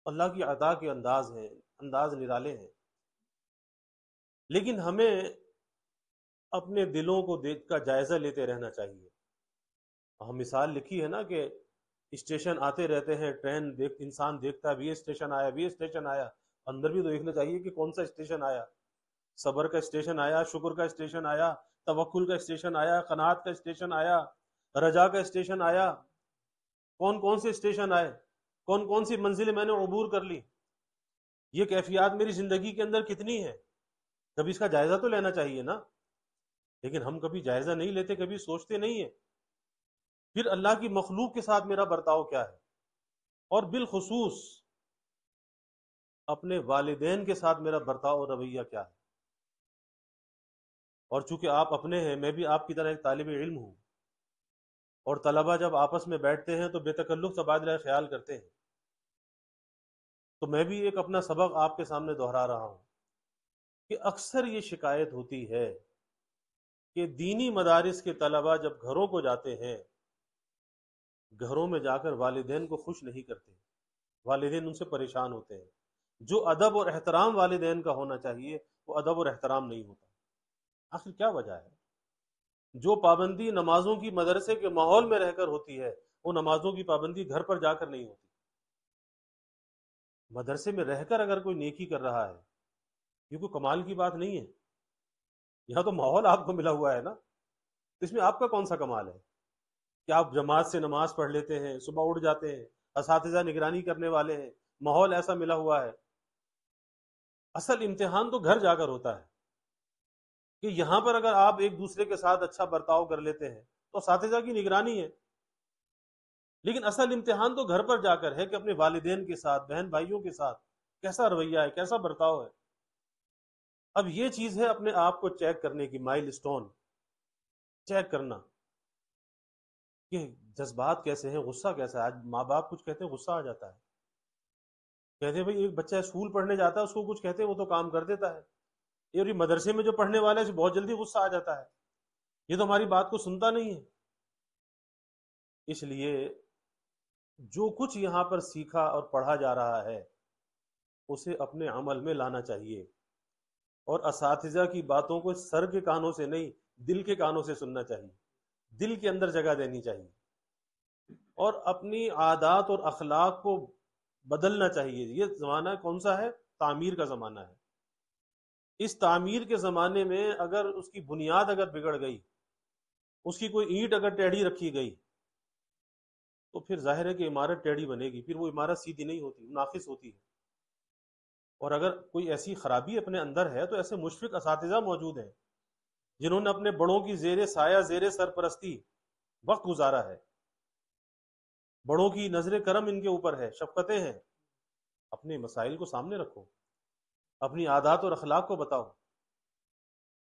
اللہ کی عطا کے انداز نرالے ہیں. لیکن ہمیں اپنے دلوں کو دیکھ کا جائزہ لیتے رہنا چاہیے. ہم مثال لکھی ہے نا کہ اسٹیشن آتے رہتے ہیں، ٹرین انسان دیکھتا ہے بھی اسٹیشن آیا، بھی اسٹیشن آیا. اندر بھی تو دیکھنا چاہیے کہ کون سا اسٹیشن آیا. صبر کا اسٹیشن آیا، شکر کا اسٹیشن آیا، توکل کا اسٹیشن آیا، قناعت کا اسٹیشن آیا، رجا کا اسٹیشن آیا. کون کون سے اسٹیشن آئے، کون کون سی منزلیں میں نے عبور کر لی، یہ کیفیات میری زندگی کے اندر کتنی ہے. کبھی اس کا جائزہ تو لینا چاہیے نا. لیکن ہم کبھی جائزہ نہیں لیتے، کبھی سوچتے نہیں ہیں. پھر اللہ کی مخلوق کے ساتھ میرا برتاؤ کیا ہے، اور بالخصوص اپنے والدین کے ساتھ میرا برتاؤ اور رویہ کیا ہے. اور چونکہ آپ اپنے ہیں، میں بھی آپ کی طرح ایک طالب علم ہوں، اور طلبہ جب آپس میں بیٹھتے ہیں تو بے تکلف تبادلہ خیال کرتے ہیں. تو میں بھی ایک اپنا سبق آپ کے سامنے دہرا رہا ہوں کہ اکثر یہ شکایت ہوتی ہے کہ دینی مدارس کے طلبہ جب گھروں کو جاتے ہیں، گھروں میں جا کر والدین کو خوش نہیں کرتے، والدین ان سے پریشان ہوتے ہیں. جو ادب اور احترام والدین کا ہونا چاہیے وہ ادب اور احترام نہیں ہوتا. آخر کیا وجہ ہے؟ جو پابندی نمازوں کی مدرسے کے ماحول میں رہ کر ہوتی ہے، وہ نمازوں کی پابندی گھر پر جا کر نہیں ہوتی. مدرسے میں رہ کر اگر کوئی نیکی کر رہا ہے، یہ کوئی کمال کی بات نہیں ہے. یہاں تو ماحول آپ کو ملا ہوا ہے نا، تو اس میں آپ کا کون سا کمال ہے کہ آپ جماعت سے نماز پڑھ لیتے ہیں، صبح اٹھ جاتے ہیں، اساتذہ نگرانی کرنے والے ہیں، ماحول ایسا ملا ہوا ہے. اصل امتحان تو گھر جا کر ہوتا ہے کہ یہاں پر اگر آپ ایک دوسرے کے ساتھ اچھا برتاؤ کر لیتے ہیں تو اساتذہ کی نگرانی ہے. لیکن اصل امتحان تو گھر پر جا کر ہے کہ اپنے والدین کے ساتھ، بہن بھائیوں کے ساتھ کیسا رویہ ہے، کیسا برتاؤ ہے. اب یہ چیز ہے اپنے آپ کو چیک کرنے کی، مائل سٹون چیک کرنا کہ جذبات کیسے ہیں، غصہ کیسا ہے. آج ماں باپ کچھ کہتے ہیں غصہ آ جاتا ہے، کہتے ہیں بھائی ایک بچہ اسکول پڑھنے جاتا ہے، اس کو کچھ کہتے ہیں وہ تو کام کر دیتا ہے. یہ مدرسے میں جو پڑھنے والا ہے اسے بہت جلدی غصہ آ جاتا ہے، یہ تو ہماری بات کو سنتا نہیں ہے. اس لیے جو کچھ یہاں پر سیکھا اور پڑھا جا رہا ہے اسے اپنے عمل میں لانا چاہیے، اور اساتذہ کی باتوں کو سر کے کانوں سے نہیں، دل کے کانوں سے سننا چاہیے، دل کے اندر جگہ دینی چاہیے، اور اپنی عادات اور اخلاق کو بدلنا چاہیے. یہ زمانہ کون سا ہے؟ تعمیر کا زمانہ ہے. اس تعمیر کے زمانے میں اگر اس کی بنیاد اگر بگڑ گئی، اس کی کوئی اینٹ اگر ٹیڑھی رکھی گئی، تو پھر ظاہر ہے کہ عمارت ٹیڑھی بنے گی، پھر وہ عمارت سیدھی نہیں ہوتی، ناقص ہوتی ہے. اور اگر کوئی ایسی خرابی اپنے اندر ہے تو ایسے مشفق اساتذہ موجود ہیں جنہوں نے اپنے بڑوں کی زیر سایہ، زیر سرپرستی وقت گزارا ہے. بڑوں کی نظر کرم ان کے اوپر ہے، شفقتیں ہیں. اپنے مسائل کو سامنے رکھو، اپنی عادات اور اخلاق کو بتاؤ،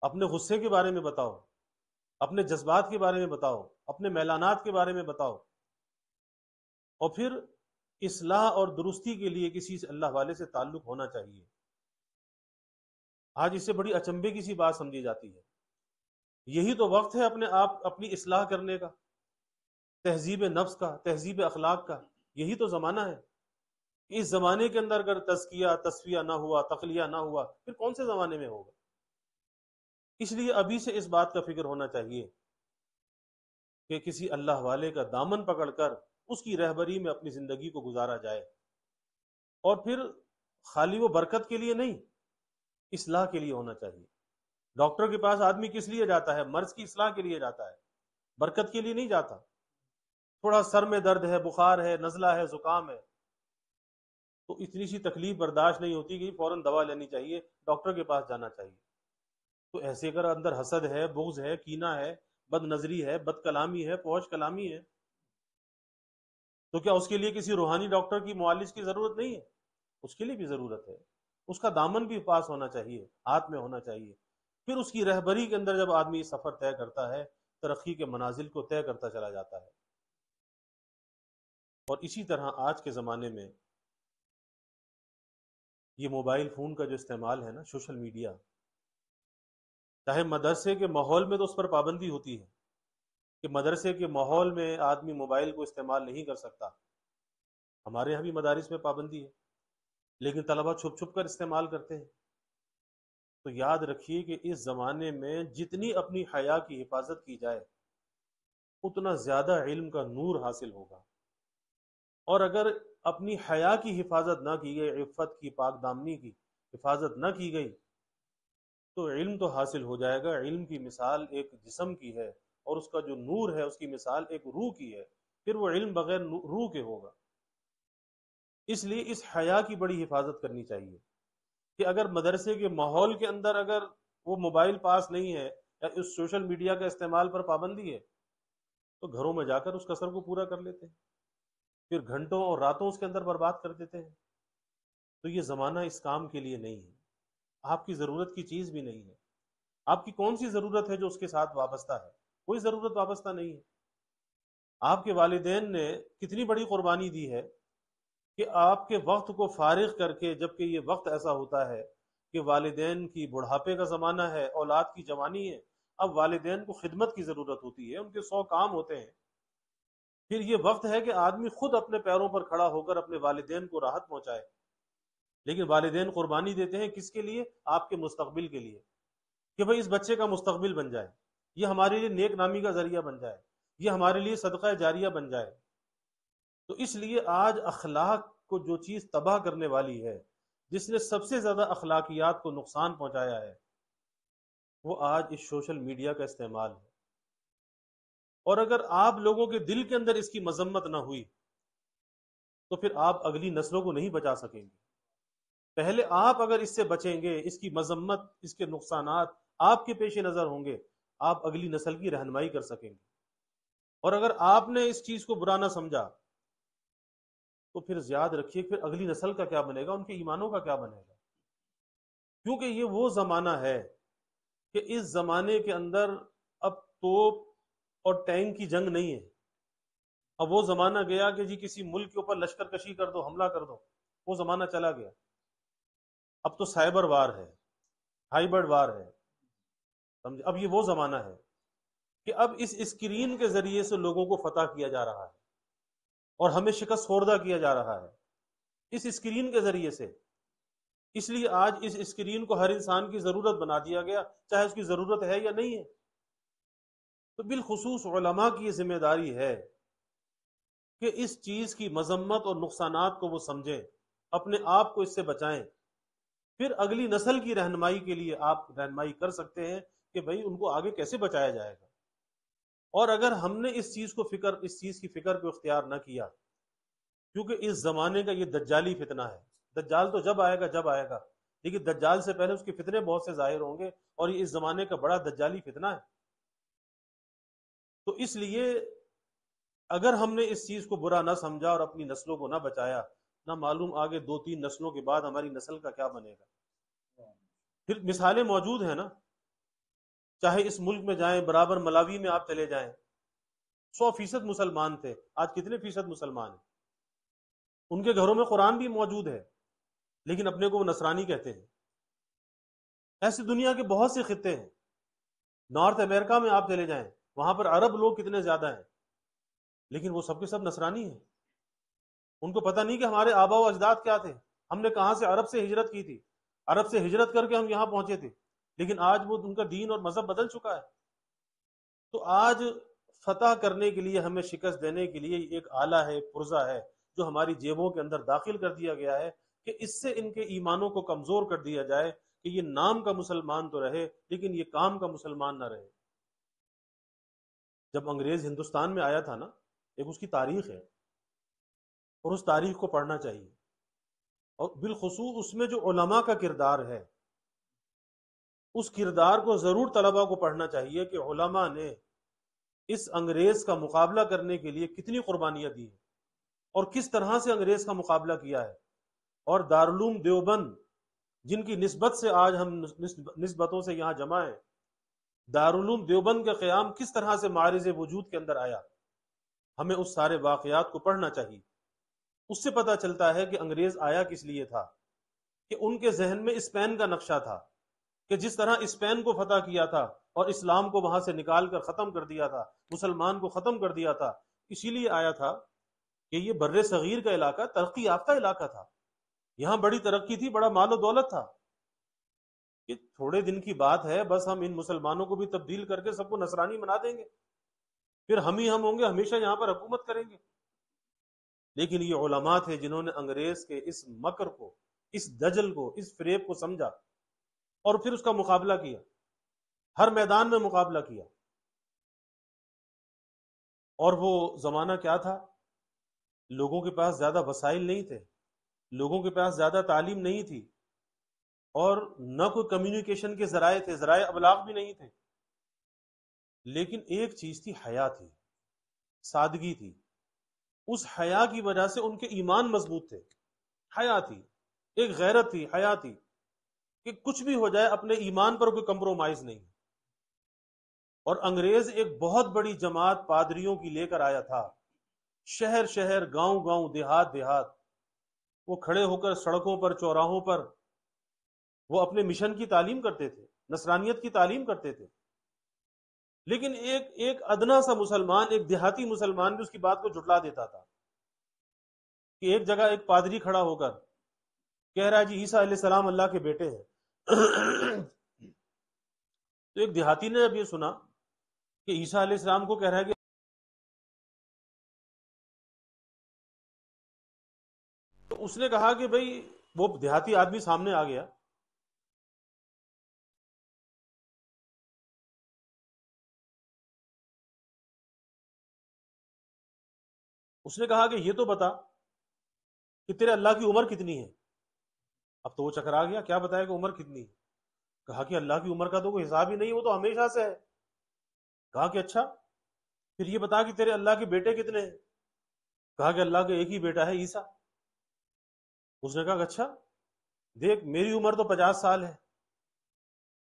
اپنے غصے کے بارے میں بتاؤ، اپنے جذبات کے بارے میں بتاؤ، اپنے میلانات کے بارے میں بتاؤ. اور پھر اصلاح اور درستی کے لیے کسی سے، اللہ والے سے تعلق ہونا چاہیے. آج اس سے بڑی اچنبے کی سی بات سمجھی جاتی ہے. یہی تو وقت ہے اپنے آپ اپنی اصلاح کرنے کا. تہذیب نفس کا، تہذیب اخلاق کا، یہی تو زمانہ ہے۔ اس زمانے کے اندر اگر تزکیہ تصفیہ نہ ہوا، تخلیہ نہ ہوا، پھر کون سے زمانے میں ہوگا؟ اس لیے ابھی سے اس بات کا فکر ہونا چاہیے کہ کسی اللہ والے کا دامن پکڑ کر اس کی رہبری میں اپنی زندگی کو گزارا جائے، اور پھر خالی وہ برکت کے لیے نہیں، اصلاح کے لیے ہونا چاہیے۔ ڈاکٹر کے پاس آدمی کس لیے جاتا ہے؟ مرض کی اصلاح کے لیے جاتا ہے، برکت کے لیے نہیں جاتا۔ تھوڑا سر میں درد ہے، بخار ہے، نزلہ ہے، زکام ہے، تو اتنی سی تکلیف برداشت نہیں ہوتی کہ فوراً دوا لینی چاہیے، ڈاکٹر کے پاس جانا چاہیے۔ تو ایسے اگر اندر حسد ہے، بغض ہے، کینہ ہے، بد نظری ہے، بد کلامی ہے، فحش کلامی ہے، تو کیا اس کے لیے کسی روحانی ڈاکٹر کی معالج کی ضرورت نہیں ہے؟ اس کے لیے بھی ضرورت ہے۔ اس کا دامن بھی پاس ہونا چاہیے، ہاتھ میں ہونا چاہیے۔ پھر اس کی رہبری کے اندر جب آدمی سفر طے کرتا ہے، ترقی کے منازل کو طے کرتا چلا جاتا ہے۔ اور اسی طرح آج کے زمانے میں یہ موبائل فون کا جو استعمال ہے نا، سوشل میڈیا، چاہے مدرسے کے ماحول میں تو اس پر پابندی ہوتی ہے کہ مدرسے کے ماحول میں آدمی موبائل کو استعمال نہیں کر سکتا، ہمارے یہاں بھی مدارس میں پابندی ہے، لیکن طلبہ چھپ چھپ کر استعمال کرتے ہیں۔ تو یاد رکھیے کہ اس زمانے میں جتنی اپنی حیا کی حفاظت کی جائے، اتنا زیادہ علم کا نور حاصل ہوگا۔ اور اگر اپنی حیا کی حفاظت نہ کی گئی، عفت کی، پاک دامنی کی حفاظت نہ کی گئی، تو علم تو حاصل ہو جائے گا، علم کی مثال ایک جسم کی ہے، اور اس کا جو نور ہے اس کی مثال ایک روح کی ہے، پھر وہ علم بغیر روح کے ہوگا۔ اس لیے اس حیا کی بڑی حفاظت کرنی چاہیے کہ اگر مدرسے کے ماحول کے اندر اگر وہ موبائل پاس نہیں ہے یا اس سوشل میڈیا کا استعمال پر پابندی ہے، تو گھروں میں جا کر اس کسر کو پورا کر لیتے ہیں، پھر گھنٹوں اور راتوں اس کے اندر برباد کر دیتے ہیں۔ تو یہ زمانہ اس کام کے لیے نہیں ہے، آپ کی ضرورت کی چیز بھی نہیں ہے۔ آپ کی کون سی ضرورت ہے جو اس کے ساتھ وابستہ ہے؟ کوئی ضرورت وابستہ نہیں ہے۔ آپ کے والدین نے کتنی بڑی قربانی دی ہے کہ آپ کے وقت کو فارغ کر کے، جبکہ یہ وقت ایسا ہوتا ہے کہ والدین کی بڑھاپے کا زمانہ ہے، اولاد کی جوانی ہے، اب والدین کو خدمت کی ضرورت ہوتی ہے، ان کے 100 کام ہوتے ہیں، پھر یہ وقت ہے کہ آدمی خود اپنے پیروں پر کھڑا ہو کر اپنے والدین کو راحت پہنچائے۔ لیکن والدین قربانی دیتے ہیں کس کے لیے؟ آپ کے مستقبل کے لیے، کہ بھئی اس بچے کا مستقبل بن جائے، یہ ہمارے لیے نیک نامی کا ذریعہ بن جائے، یہ ہمارے لیے صدقہ جاریہ بن جائے۔ تو اس لیے آج اخلاق کو جو چیز تباہ کرنے والی ہے، جس نے سب سے زیادہ اخلاقیات کو نقصان پہنچایا ہے، وہ آج اس سوشل میڈیا کا استعمال ہے۔ اور اگر آپ لوگوں کے دل کے اندر اس کی مذمت نہ ہوئی، تو پھر آپ اگلی نسلوں کو نہیں بچا سکیں گے۔ پہلے آپ اگر اس سے بچیں گے، اس کی مذمت، اس کے نقصانات آپ کے پیش نظر ہوں گے، آپ اگلی نسل کی رہنمائی کر سکیں گے۔ اور اگر آپ نے اس چیز کو برا نہ سمجھا، تو پھر یاد رکھیے پھر اگلی نسل کا کیا بنے گا، ان کے ایمانوں کا کیا بنے گا۔ کیونکہ یہ وہ زمانہ ہے کہ اس زمانے کے اندر اب توپ اور ٹینک کی جنگ نہیں ہے۔ اب وہ زمانہ گیا کہ جی کسی ملک کے اوپر لشکر کشی کر دو، حملہ کر دو، وہ زمانہ چلا گیا۔ اب تو سائبر وار ہے، ہائبرڈ وار ہے، سمجھے؟ اب یہ وہ زمانہ ہے کہ اب اس اسکرین کے ذریعے سے لوگوں کو فتح کیا جا رہا ہے، اور ہمیں شکست خوردہ کیا جا رہا ہے اس اسکرین کے ذریعے سے۔ اس لیے آج اس اسکرین کو ہر انسان کی ضرورت بنا دیا گیا، چاہے اس کی ضرورت ہے یا نہیں ہے۔ تو بالخصوص علماء کی یہ ذمہ داری ہے کہ اس چیز کی مذمت اور نقصانات کو وہ سمجھیں، اپنے آپ کو اس سے بچائیں، پھر اگلی نسل کی رہنمائی کے لیے آپ رہنمائی کر سکتے ہیں کہ بھئی ان کو آگے کیسے بچایا جائے گا۔ اور اگر ہم نے اس چیز کی فکر کو اختیار نہ کیا، کیونکہ اس زمانے کا یہ دجالی فتنہ ہے، دجال تو جب آئے گا، لیکن دجال سے پہلے اس کے فتنے بہت سے ظاہر ہوں گے، اور یہ اس زمانے کا بڑا دجالی فتنہ ہے۔ تو اس لیے اگر ہم نے اس چیز کو برا نہ سمجھا اور اپنی نسلوں کو نہ بچایا، نہ معلوم آگے 2-3 نسلوں کے بعد ہماری نسل کا کیا بنے گا۔ پھر مثالیں موجود ہیں نا، چاہے اس ملک میں جائیں، برابر ملاوی میں آپ چلے جائیں، 100% مسلمان تھے، آج کتنے فیصد مسلمان ہیں؟ ان کے گھروں میں قرآن بھی موجود ہے، لیکن اپنے کو وہ نصرانی کہتے ہیں۔ ایسی دنیا کے بہت سے خطے ہیں، نارتھ امریکہ میں آپ چلے جائیں، وہاں پر عرب لوگ کتنے زیادہ ہیں، لیکن وہ سب کے سب نصرانی ہیں. ان کو پتہ نہیں کہ ہمارے آبا و اجداد کیا تھے، ہم نے کہاں سے عرب سے ہجرت کی تھی، عرب سے ہجرت کر کے ہم یہاں پہنچے تھے، لیکن آج وہ ان کا دین اور مذہب بدل چکا ہے. تو آج فتح کرنے کے لیے، ہمیں شکست دینے کے لیے ایک آلہ ہے، ایک پرزہ ہے جو ہماری جیبوں کے اندر داخل کر دیا گیا ہے کہ اس سے ان کے ایمانوں کو کمزور کر دیا جائے کہ یہ نام کا مسلمان تو رہے لیکن یہ کام کا مسلمان نہ رہے. جب انگریز ہندوستان میں آیا تھا نا، ایک اس کی تاریخ ہے اور اس تاریخ کو پڑھنا چاہیے، اور بالخصوص اس میں جو علماء کا کردار ہے اس کردار کو ضرور طلباء کو پڑھنا چاہیے کہ علماء نے اس انگریز کا مقابلہ کرنے کے لیے کتنی قربانیاں دی ہیں اور کس طرح سے انگریز کا مقابلہ کیا ہے. اور دارالعلوم دیوبند جن کی نسبت سے آج ہم نسبتوں سے یہاں جمع ہیں، دارالعلوم دیوبند کا قیام کس طرح سے معارض وجود کے اندر آیا، ہمیں اس سارے واقعات کو پڑھنا چاہیے. اس سے پتہ چلتا ہے کہ انگریز آیا کس لیے تھا، کہ ان کے ذہن میں اسپین کا نقشہ تھا کہ جس طرح اسپین کو فتح کیا تھا اور اسلام کو وہاں سے نکال کر ختم کر دیا تھا، مسلمان کو ختم کر دیا تھا، اسی لیے آیا تھا کہ یہ بر صغیر کا علاقہ ترقی یافتہ علاقہ تھا، یہاں بڑی ترقی تھی، بڑا مال و دولت تھا. کہ تھوڑے دن کی بات ہے، بس ہم ان مسلمانوں کو بھی تبدیل کر کے سب کو نصرانی بنا دیں گے، پھر ہم ہی ہم ہوں گے، ہمیشہ یہاں پر حکومت کریں گے. لیکن یہ علماء تھے جنہوں نے انگریز کے اس مکر کو، اس دجل کو، اس فریب کو سمجھا اور پھر اس کا مقابلہ کیا، ہر میدان میں مقابلہ کیا. اور وہ زمانہ کیا تھا؟ لوگوں کے پاس زیادہ وسائل نہیں تھے، لوگوں کے پاس زیادہ تعلیم نہیں تھی، اور نہ کوئی کمیونیکیشن کے ذرائع تھے، ذرائع ابلاغ بھی نہیں تھے. لیکن ایک چیز تھی، حیا تھی، سادگی تھی. اس حیا کی وجہ سے ان کے ایمان مضبوط تھے. حیا تھی، ایک غیرت تھی، حیا تھی کہ کچھ بھی ہو جائے اپنے ایمان پر کوئی کمپرومائز نہیں. اور انگریز ایک بہت بڑی جماعت پادریوں کی لے کر آیا تھا، شہر شہر، گاؤں گاؤں، دیہات دیہات. وہ کھڑے ہو کر سڑکوں پر، چوراہوں پر وہ اپنے مشن کی تعلیم کرتے تھے، نصرانیت کی تعلیم کرتے تھے. لیکن ایک ادنا سا مسلمان، ایک دیہاتی مسلمان بھی اس کی بات کو جھٹلا دیتا تھا. کہ ایک جگہ ایک پادری کھڑا ہو کر کہہ رہا ہے جی عیسیٰ علیہ السلام اللہ کے بیٹے ہیں. تو ایک دیہاتی نے جب یہ سنا کہ عیسیٰ علیہ السلام کو کہہ رہا ہے کہ، تو اس نے کہا کہ بھئی، وہ دیہاتی آدمی سامنے آ گیا، اس نے کہا کہ یہ تو بتا کہ تیرے اللہ کی عمر کتنی ہے. اب تو وہ چکرا گیا، کیا بتایا کہ عمر کتنی ہے. کہا کہ اللہ کی عمر کا تو کوئی حساب ہی نہیں، وہ تو ہمیشہ سے ہے. کہا کہ اچھا، پھر یہ بتا کہ تیرے اللہ کے بیٹے کتنے ہیں. کہا کہ اللہ کا ایک ہی بیٹا ہے، عیسیٰ. اس نے کہا کہ اچھا، دیکھ میری عمر تو 50 سال ہے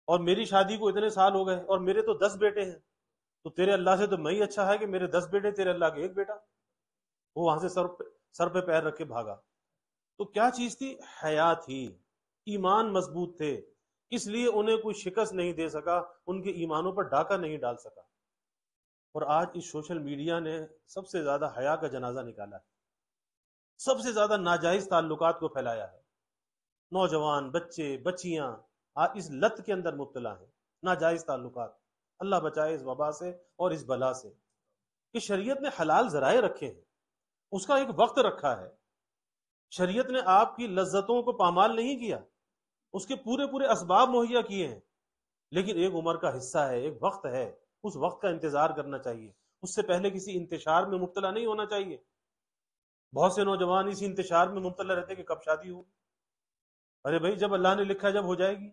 اور میری شادی کو اتنے سال ہو گئے اور میرے تو 10 بیٹے ہیں، تو تیرے اللہ سے تو میں ہی اچھا ہے کہ میرے 10 بیٹے، تیرے اللہ کے ایک بیٹا. وہ وہاں سے سر پہ پیر رکھ کے بھاگا. تو کیا چیز تھی؟ حیا تھی، ایمان مضبوط تھے، اس لیے انہیں کوئی شکست نہیں دے سکا، ان کے ایمانوں پر ڈاکہ نہیں ڈال سکا. اور آج اس سوشل میڈیا نے سب سے زیادہ حیا کا جنازہ نکالا ہے، سب سے زیادہ ناجائز تعلقات کو پھیلایا ہے. نوجوان، بچے، بچیاں آج اس لت کے اندر مبتلا ہیں، ناجائز تعلقات. اللہ بچائے اس وبا سے اور اس بلا سے. کہ شریعت نے حلال ذرائع رکھے ہیں، اس کا ایک وقت رکھا ہے. شریعت نے آپ کی لذتوں کو پامال نہیں کیا، اس کے پورے پورے اسباب مہیا کیے ہیں. لیکن ایک عمر کا حصہ ہے، ایک وقت ہے، اس وقت کا انتظار کرنا چاہیے. اس سے پہلے کسی انتشار میں مبتلا نہیں ہونا چاہیے. بہت سے نوجوان اسی انتشار میں مبتلا رہتے کہ کب شادی ہو. ارے بھائی، جب اللہ نے لکھا ہے جب ہو جائے گی.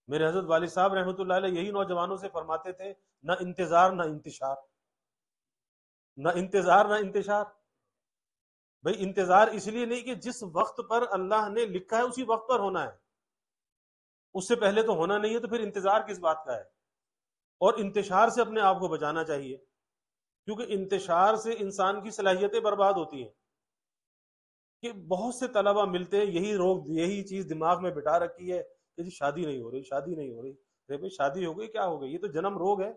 میرے حضرت والد صاحب رحمۃ اللہ علیہ یہی نوجوانوں سے فرماتے تھے، نہ انتظار نہ انتشار، نہ انتظار نہ انتشار. بھئی انتظار اس لیے نہیں کہ جس وقت پر اللہ نے لکھا ہے اسی وقت پر ہونا ہے، اس سے پہلے تو ہونا نہیں ہے، تو پھر انتظار کس بات کا ہے. اور انتشار سے اپنے آپ کو بچانا چاہیے، کیونکہ انتشار سے انسان کی صلاحیتیں برباد ہوتی ہیں. کہ بہت سے طلبہ ملتے ہیں، یہی چیز دماغ میں بٹا رکھی ہے کہ جی شادی نہیں ہو رہی، شادی نہیں ہو رہی. ارے بھائی شادی ہو گئی، کیا ہو گئی؟ یہ تو جنم روگ ہے.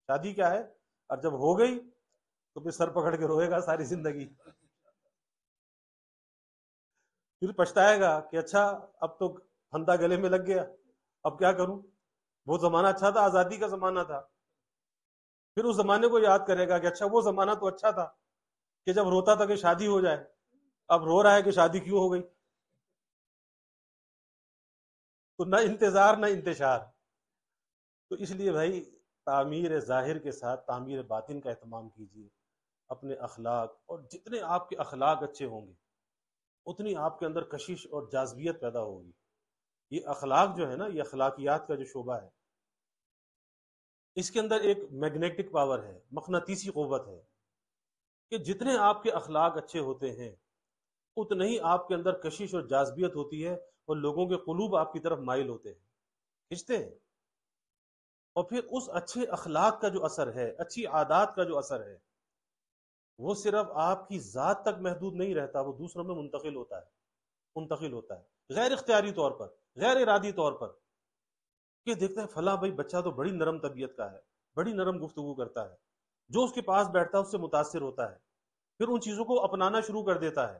شادی کیا ہے؟ اور جب ہو گئی تو پھر سر پکڑ کے روئے گا ساری زندگی، پھر پچھتائے گا کہ اچھا اب تو پھندا گلے میں لگ گیا، اب کیا کروں، وہ زمانہ اچھا تھا، آزادی کا زمانہ تھا۔ پھر اس زمانے کو یاد کرے گا کہ اچھا وہ زمانہ تو اچھا تھا کہ جب روتا تھا کہ شادی ہو جائے، اب رو رہا ہے کہ شادی کیوں ہو گئی۔ تو نہ انتظار نہ انتشار۔ تو اس لیے بھائی تعمیر ظاہر کے ساتھ تعمیر باطن کا اہتمام کیجیے، اپنے اخلاق، اور جتنے آپ کے اخلاق اچھے ہوں گے اتنی آپ کے اندر کشش اور جاذبیت پیدا ہوگی۔ یہ اخلاق جو ہے نا، یہ اخلاقیات کا جو شعبہ ہے، اس کے اندر ایک میگنیٹک پاور ہے، مقناطیسی قوت ہے، کہ جتنے آپ کے اخلاق اچھے ہوتے ہیں اتنے ہی آپ کے اندر کشش اور جاذبیت ہوتی ہے، اور لوگوں کے قلوب آپ کی طرف مائل ہوتے ہیں، کھنچتے ہیں۔ اور پھر اس اچھے اخلاق کا جو اثر ہے، اچھی عادات کا جو اثر ہے، وہ صرف آپ کی ذات تک محدود نہیں رہتا، وہ دوسروں میں منتقل ہوتا ہے غیر اختیاری طور پر، غیر ارادی طور پر، کہ دیکھتے ہیں فلاں بھائی بچہ تو بڑی نرم طبیعت کا ہے، بڑی نرم گفتگو کرتا ہے، جو اس کے پاس بیٹھتا ہے اس سے متاثر ہوتا ہے، پھر ان چیزوں کو اپنانا شروع کر دیتا ہے،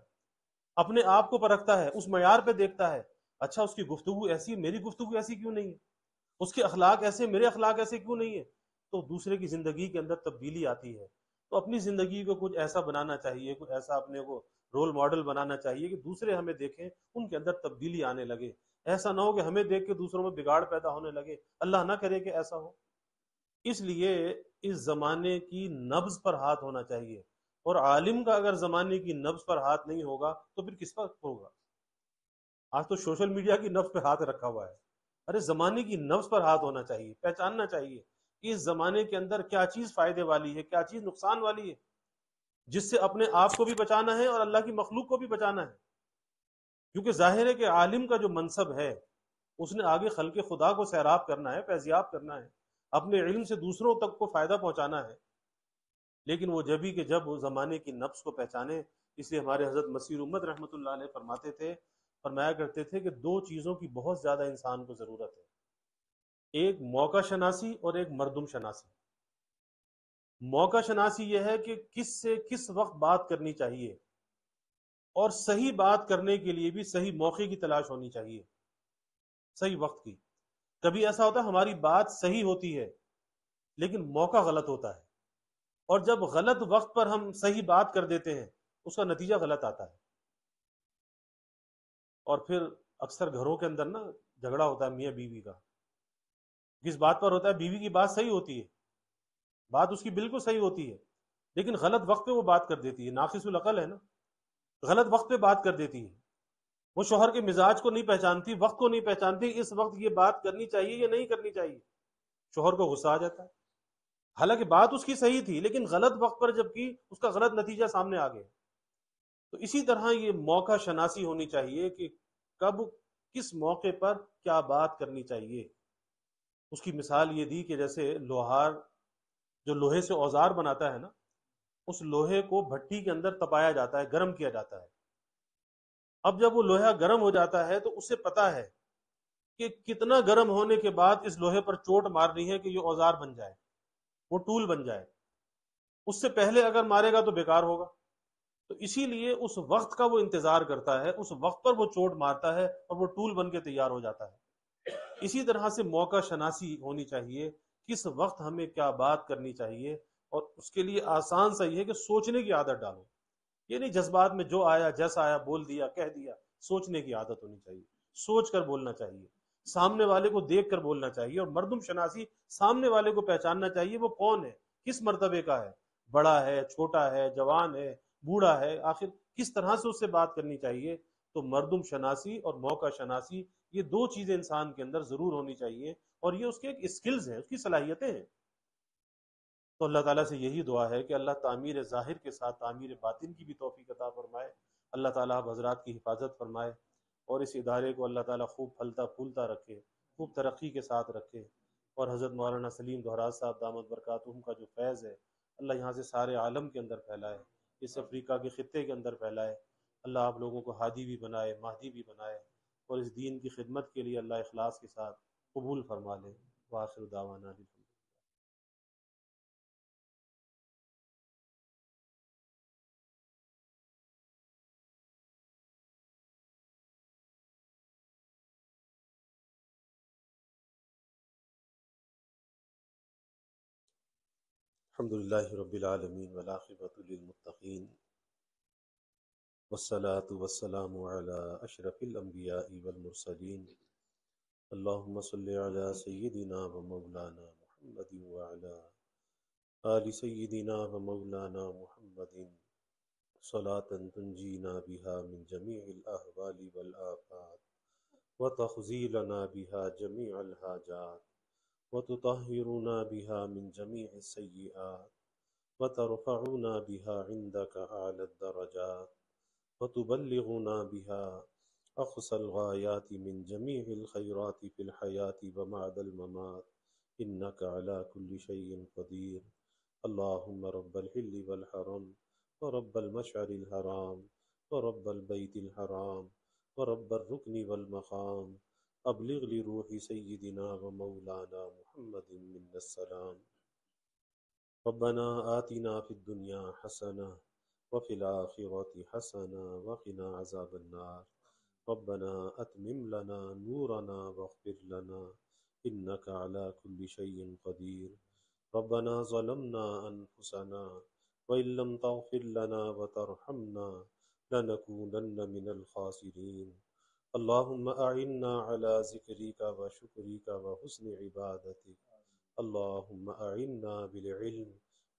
اپنے آپ کو پرکھتا ہے، اس معیار پہ دیکھتا ہے، اچھا اس کی گفتگو ایسی، میری گفتگو ایسی کیوں نہیں ہے، اس کے اخلاق ایسے، میرے اخلاق ایسے کیوں نہیں ہے، تو دوسرے کی زندگی کے اندر تبدیلی آتی ہے۔ تو اپنی زندگی کو کچھ ایسا بنانا چاہیے، کچھ ایسا اپنے کو رول ماڈل بنانا چاہیے کہ دوسرے ہمیں دیکھیں، ان کے اندر تبدیلی آنے لگے۔ ایسا نہ ہو کہ ہمیں دیکھ کے دوسروں میں بگاڑ پیدا ہونے لگے، اللہ نہ کرے کہ ایسا ہو۔ اس لیے اس زمانے کی نبض پر ہاتھ ہونا چاہیے، اور عالم کا اگر زمانے کی نبض پر ہاتھ نہیں ہوگا تو پھر کس پر ہوگا؟ آج تو سوشل میڈیا کی نبض پہ ہاتھ رکھا ہوا ہے۔ ارے زمانے کی نبض پر ہاتھ ہونا چاہیے، پہچاننا چاہیے کہ اس زمانے کے اندر کیا چیز فائدے والی ہے، کیا چیز نقصان والی ہے، جس سے اپنے آپ کو بھی بچانا ہے اور اللہ کی مخلوق کو بھی بچانا ہے۔ کیونکہ ظاہر ہے کہ عالم کا جو منصب ہے، اس نے آگے خلق خدا کو سیراب کرنا ہے، فیضیاب کرنا ہے، اپنے علم سے دوسروں تک کو فائدہ پہنچانا ہے، لیکن وہ جبھی کہ جب وہ زمانے کی نبض کو پہچانے۔ اس لیے ہمارے حضرت مسیح امت رحمۃ اللہ علیہ فرمایا کرتے تھے کہ دو چیزوں کی بہت زیادہ انسان کو ضرورت ہے، ایک موقع شناسی اور ایک مردم شناسی۔ موقع شناسی یہ ہے کہ کس سے کس وقت بات کرنی چاہیے، اور صحیح بات کرنے کے لیے بھی صحیح موقع کی تلاش ہونی چاہیے، صحیح وقت کی۔ کبھی ایسا ہوتا ہے ہماری بات صحیح ہوتی ہے لیکن موقع غلط ہوتا ہے، اور جب غلط وقت پر ہم صحیح بات کر دیتے ہیں اس کا نتیجہ غلط آتا ہے۔ اور پھر اکثر گھروں کے اندر نا جھگڑا ہوتا ہے میاں بیوی کا، کس بات پر ہوتا ہے؟ بیوی کی بات صحیح ہوتی ہے، بات اس کی بالکل صحیح ہوتی ہے، لیکن غلط وقت پہ وہ بات کر دیتی ہے، ناقص العقل ہے نا، غلط وقت پہ بات کر دیتی ہے، وہ شوہر کے مزاج کو نہیں پہچانتی، وقت کو نہیں پہچانتی، اس وقت یہ بات کرنی چاہیے یا نہیں کرنی چاہیے، شوہر کو غصہ آ جاتا ہے، حالانکہ بات اس کی صحیح تھی لیکن غلط وقت پر جب کی اس کا غلط نتیجہ سامنے آ گیا۔ تو اسی طرح یہ موقع شناسی ہونی چاہیے کہ کب کس موقع پر کیا بات کرنی چاہیے۔ اس کی مثال یہ دی کہ جیسے لوہار جو لوہے سے اوزار بناتا ہے نا، اس لوہے کو بھٹی کے اندر تپایا جاتا ہے، گرم کیا جاتا ہے۔ اب جب وہ لوہا گرم ہو جاتا ہے تو اسے پتا ہے کہ کتنا گرم ہونے کے بعد اس لوہے پر چوٹ مارنی ہے کہ یہ اوزار بن جائے، وہ ٹول بن جائے، اس سے پہلے اگر مارے گا تو بیکار ہوگا۔ تو اسی لیے اس وقت کا وہ انتظار کرتا ہے، اس وقت پر وہ چوٹ مارتا ہے اور وہ ٹول بن کے تیار ہو جاتا ہے۔ اسی طرح سے موقع شناسی ہونی چاہیے، کس وقت ہمیں کیا بات کرنی چاہیے، اور اس کے لیے آسان سا یہ ہے کہ سوچنے کی عادت ڈالو۔ یہ نہیں جذبات میں جو آیا جیسا آیا بول دیا کہہ دیا، سوچنے کی عادت ہونی چاہیے، سوچ کر بولنا چاہیے، سامنے والے کو دیکھ کر بولنا چاہیے، اور مردم شناسی سامنے والے کو پہچاننا چاہیے وہ کون ہے، کس مرتبے کا ہے، بڑا ہے، چھوٹا ہے، جوان ہے، بوڑھا ہے، آخر کس طرح سے اس سے بات کرنی چاہیے۔ تو مردم شناسی اور موقع شناسی، یہ دو چیزیں انسان کے اندر ضرور ہونی چاہیے، اور یہ اس کے ایک اسکلز ہیں، اس کی صلاحیتیں ہیں۔ تو اللہ تعالیٰ سے یہی دعا ہے کہ اللہ تعمیر ظاہر کے ساتھ تعمیر باطن کی بھی توفیق عطا فرمائے۔ اللہ تعالیٰ آپ حضرات کی حفاظت فرمائے، اور اس ادارے کو اللہ تعالیٰ خوب پھلتا پھولتا رکھے، خوب ترقی کے ساتھ رکھے، اور حضرت مولانا سلیم دہراز صاحب دامت برکاتہم کا جو فیض ہے اللہ یہاں سے سارے عالم کے اندر پھیلائے، اس افریقہ کے خطے کے اندر پھیلائے۔ اللہ آپ لوگوں کو ہادی بھی بنائے، مہدی بھی بنائے، اور اس دین کی خدمت کے لیے اللہ اخلاص کے ساتھ قبول فرما لے۔ وآخر دعوانا الحمد للہ رب العالمین والعاقبۃ للمتقین والصلاة والسلام علی اشرف الانبیاء والمرسلین اللہم صلی علی سیدنا و مولانا محمد وعلی آل سیدنا و مولانا محمد صلاة تنجینا بها من جمیع الاحوال والآفات وتخزیلنا بها جمیع الحاجات وتطهرنا بها من جميع السيئات وترفعنا بها عندك أعلى الدرجات وتبلغنا بها أقصى الغايات من جميع الخيرات في الحياة وبعد الممات إنك على كل شيء قدير اللهم رب الحل والحرم ورب المشعر الحرام ورب البيت الحرام ورب الركن والمقام ابلغ لروح سیدنا و مولانا محمد منا السلام ربنا آتنا فی الدنیا حسنہ وفی الآخرۃ حسنہ وقنا عذاب النار ربنا اتمم لنا نورنا واغفر لنا انک علی کل شیء قدیر ربنا ظلمنا انفسنا وإن لم تغفر لنا وترحمنا لنكونن من الخاسرین اللهم أعنا على ذكرك وشكرك وحسن عبادتك اللهم أعنا بالعلم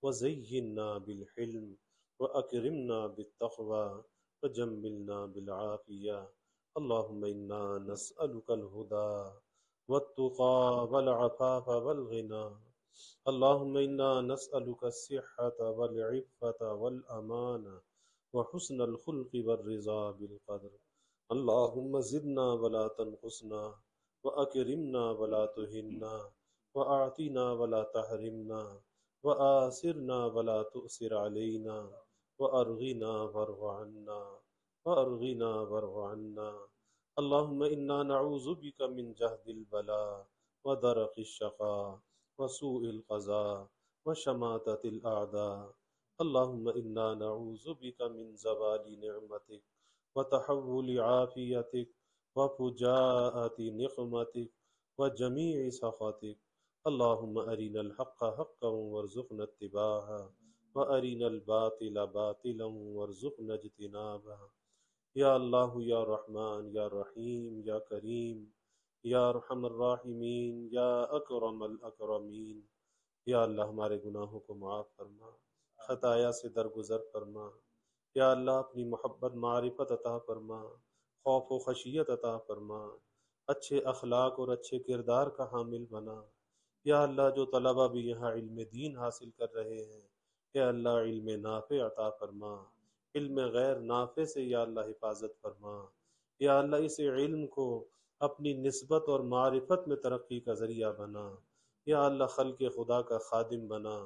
وزينا بالحلم وأكرمنا بالتقوى وجملنا بالعافية اللهم إنا نسألك الهدى والتقى والعفاف والغنى اللهم إنا نسألك الصحة والعفة والأمان وحسن الخلق والرضا بالقدر اللهم زدنا ولا تنقصنا وأكرمنا ولا تهنا وأعطنا ولا تحرمنا وآثرنا ولا تؤثر علينا وأرغنا وارض عنا وأرغنا وارض عنا اللهم إنا نعوذ بك من جهد البلاء ودرك الشقاء وسوء القضاء وشماتة الأعداء اللهم إنا نعوذ بك من زوال نعمتك وتحول عافيتك وفجاءة نقمتك وجميع سخطك اللهم أرنا الحق حقا وارزقنا اتباعه وأرنا الباطل باطلا وارزقنا اجتنابه یا اللہ یا رحمان یا رحیم یا کریم یا ارحم الراحمین یا اکرم الاکرمین یا اللہ ہمارے گناہوں کو معاف فرما، خطایا سے درگزر فرما، یا اللہ اپنی محبت معرفت عطا فرما، خوف و خشیت عطا فرما، اچھے اخلاق اور اچھے کردار کا حامل بنا، یا اللہ جو طلبہ بھی یہاں علم دین حاصل کر رہے ہیں، یا اللہ علم نافع عطا فرما، علم غیر نافع سے یا اللہ حفاظت فرما، یا اللہ اس علم کو اپنی نسبت اور معرفت میں ترقی کا ذریعہ بنا، یا اللہ خلق خدا کا خادم بنا،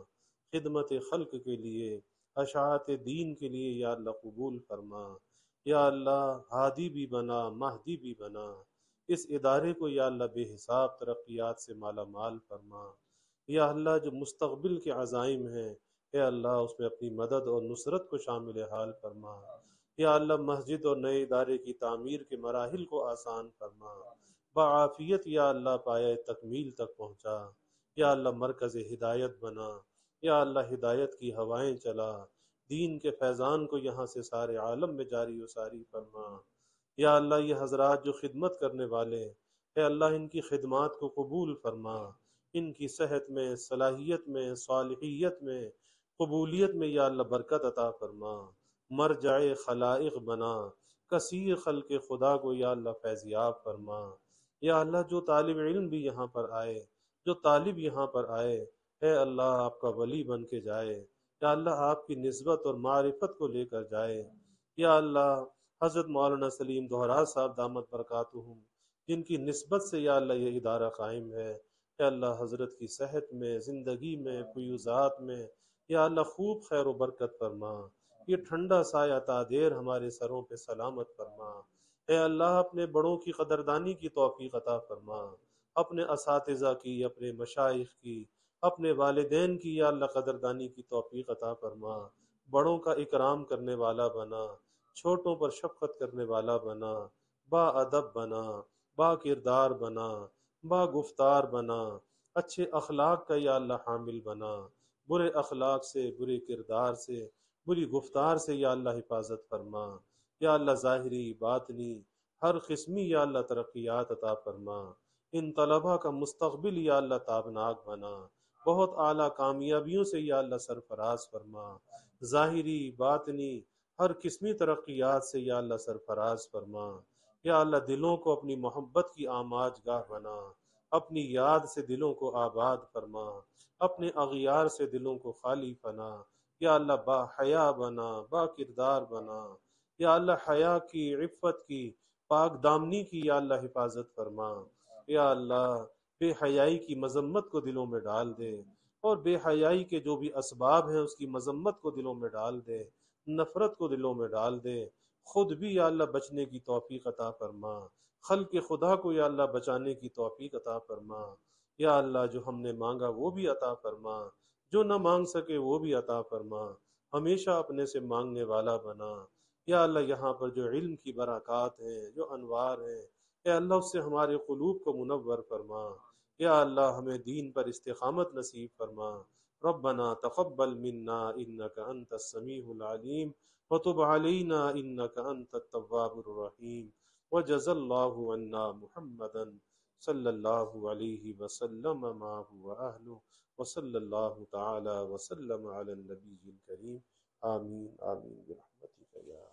خدمت خلق کے لیے، اشاعت دین کے لیے یا اللہ قبول فرما، یا اللہ ہادی بھی بنا، مہدی بھی بنا، اس ادارے کو یا اللہ بے حساب ترقیات سے مالا مال فرما، یا اللہ جو مستقبل کے عزائم ہیں اے اللہ اس میں اپنی مدد اور نصرت کو شامل حال فرما، یا اللہ مسجد اور نئے ادارے کی تعمیر کے مراحل کو آسان فرما، بعافیت یا اللہ پایہ تکمیل تک پہنچا، یا اللہ مرکز ہدایت بنا، یا اللہ ہدایت کی ہوائیں چلا، دین کے فیضان کو یہاں سے سارے عالم میں جاری و ساری فرما، یا اللہ یہ حضرات جو خدمت کرنے والے اے اللہ ان کی خدمات کو قبول فرما، ان کی صحت میں، صلاحیت میں، صالحیت میں، قبولیت میں یا اللہ برکت عطا فرما، مرجع خلائق بنا، کثیر خلق خدا کو یا اللہ فیضیاب فرما، یا اللہ جو طالب علم بھی یہاں پر آئے، جو طالب یہاں پر آئے اے اللہ آپ کا ولی بن کے جائے، یا اللہ آپ کی نسبت اور معرفت کو لے کر جائے، یا اللہ حضرت مولانا سلیم دہراز صاحب دامت برکاتہم جن کی نسبت سے یا اللہ یہ ادارہ قائم ہے، اے اللہ حضرت کی صحت میں، زندگی میں، فیوزات میں یا اللہ خوب خیر و برکت فرما، یہ ٹھنڈا سایہ تادیر ہمارے سروں پہ سلامت فرما، اے اللہ اپنے بڑوں کی قدردانی کی توفیق عطا فرما، اپنے اساتذہ کی، اپنے مشائخ کی، اپنے والدین کی یا اللہ قدردانی کی توفیق عطا فرما، بڑوں کا اکرام کرنے والا بنا، چھوٹوں پر شفقت کرنے والا بنا، با ادب بنا، با کردار بنا، با گفتار بنا، اچھے اخلاق کا یا اللہ حامل بنا، برے اخلاق سے، برے کردار سے، بری گفتار سے یا اللہ حفاظت فرما۔ یا اللہ ظاہری باطنی ہر قسمی یا اللہ ترقیات عطا فرما۔ ان طلبہ کا مستقبل یا اللہ تابناک بنا، بہت اعلیٰ کامیابیوں سے یا اللہ سرفراز فرما۔ ظاہری باطنی ہر قسمی ترقیات سے یا اللہ سرفراز فرما۔ یا اللہ دلوں کو اپنی محبت کی آماج گاہ بنا، اپنی یاد سے دلوں کو آباد فرما، اپنے اغیار سے دلوں کو خالی فنا۔ یا اللہ با حیا بنا، با کردار بنا۔ یا اللہ حیا کی، عفت کی، پاک دامنی کی یا اللہ حفاظت فرما۔ یا اللہ بے حیائی کی مذمت کو دلوں میں ڈال دے، اور بے حیائی کے جو بھی اسباب ہیں اس کی مذمت کو دلوں میں ڈال دے، نفرت کو دلوں میں ڈال دے۔ خود بھی یا اللہ بچنے کی توفیق عطا فرما، خلق خدا کو یا اللہ بچانے کی توفیق عطا فرما۔ یا اللہ جو ہم نے مانگا وہ بھی عطا فرما، جو نہ مانگ سکے وہ بھی عطا فرما، ہمیشہ اپنے سے مانگنے والا بنا۔ یا اللہ یہاں پر جو علم کی برکات ہیں، جو انوار ہیں، اے اللہ اس سے ہمارے قلوب کو منور فرما۔ یا اللہ ہمیں دین پر استقامت نصیب فرما۔ ربنا تقبل منا انك انت السمیع العلیم وتب علینا انك انت التواب الرحیم وجزا اللہ عنا محمدا صلی اللہ علیہ وسلم ما هو اہلہ وصلی اللہ تعالی وسلم علی النبی الکریم۔ آمین آمین برحمتک یا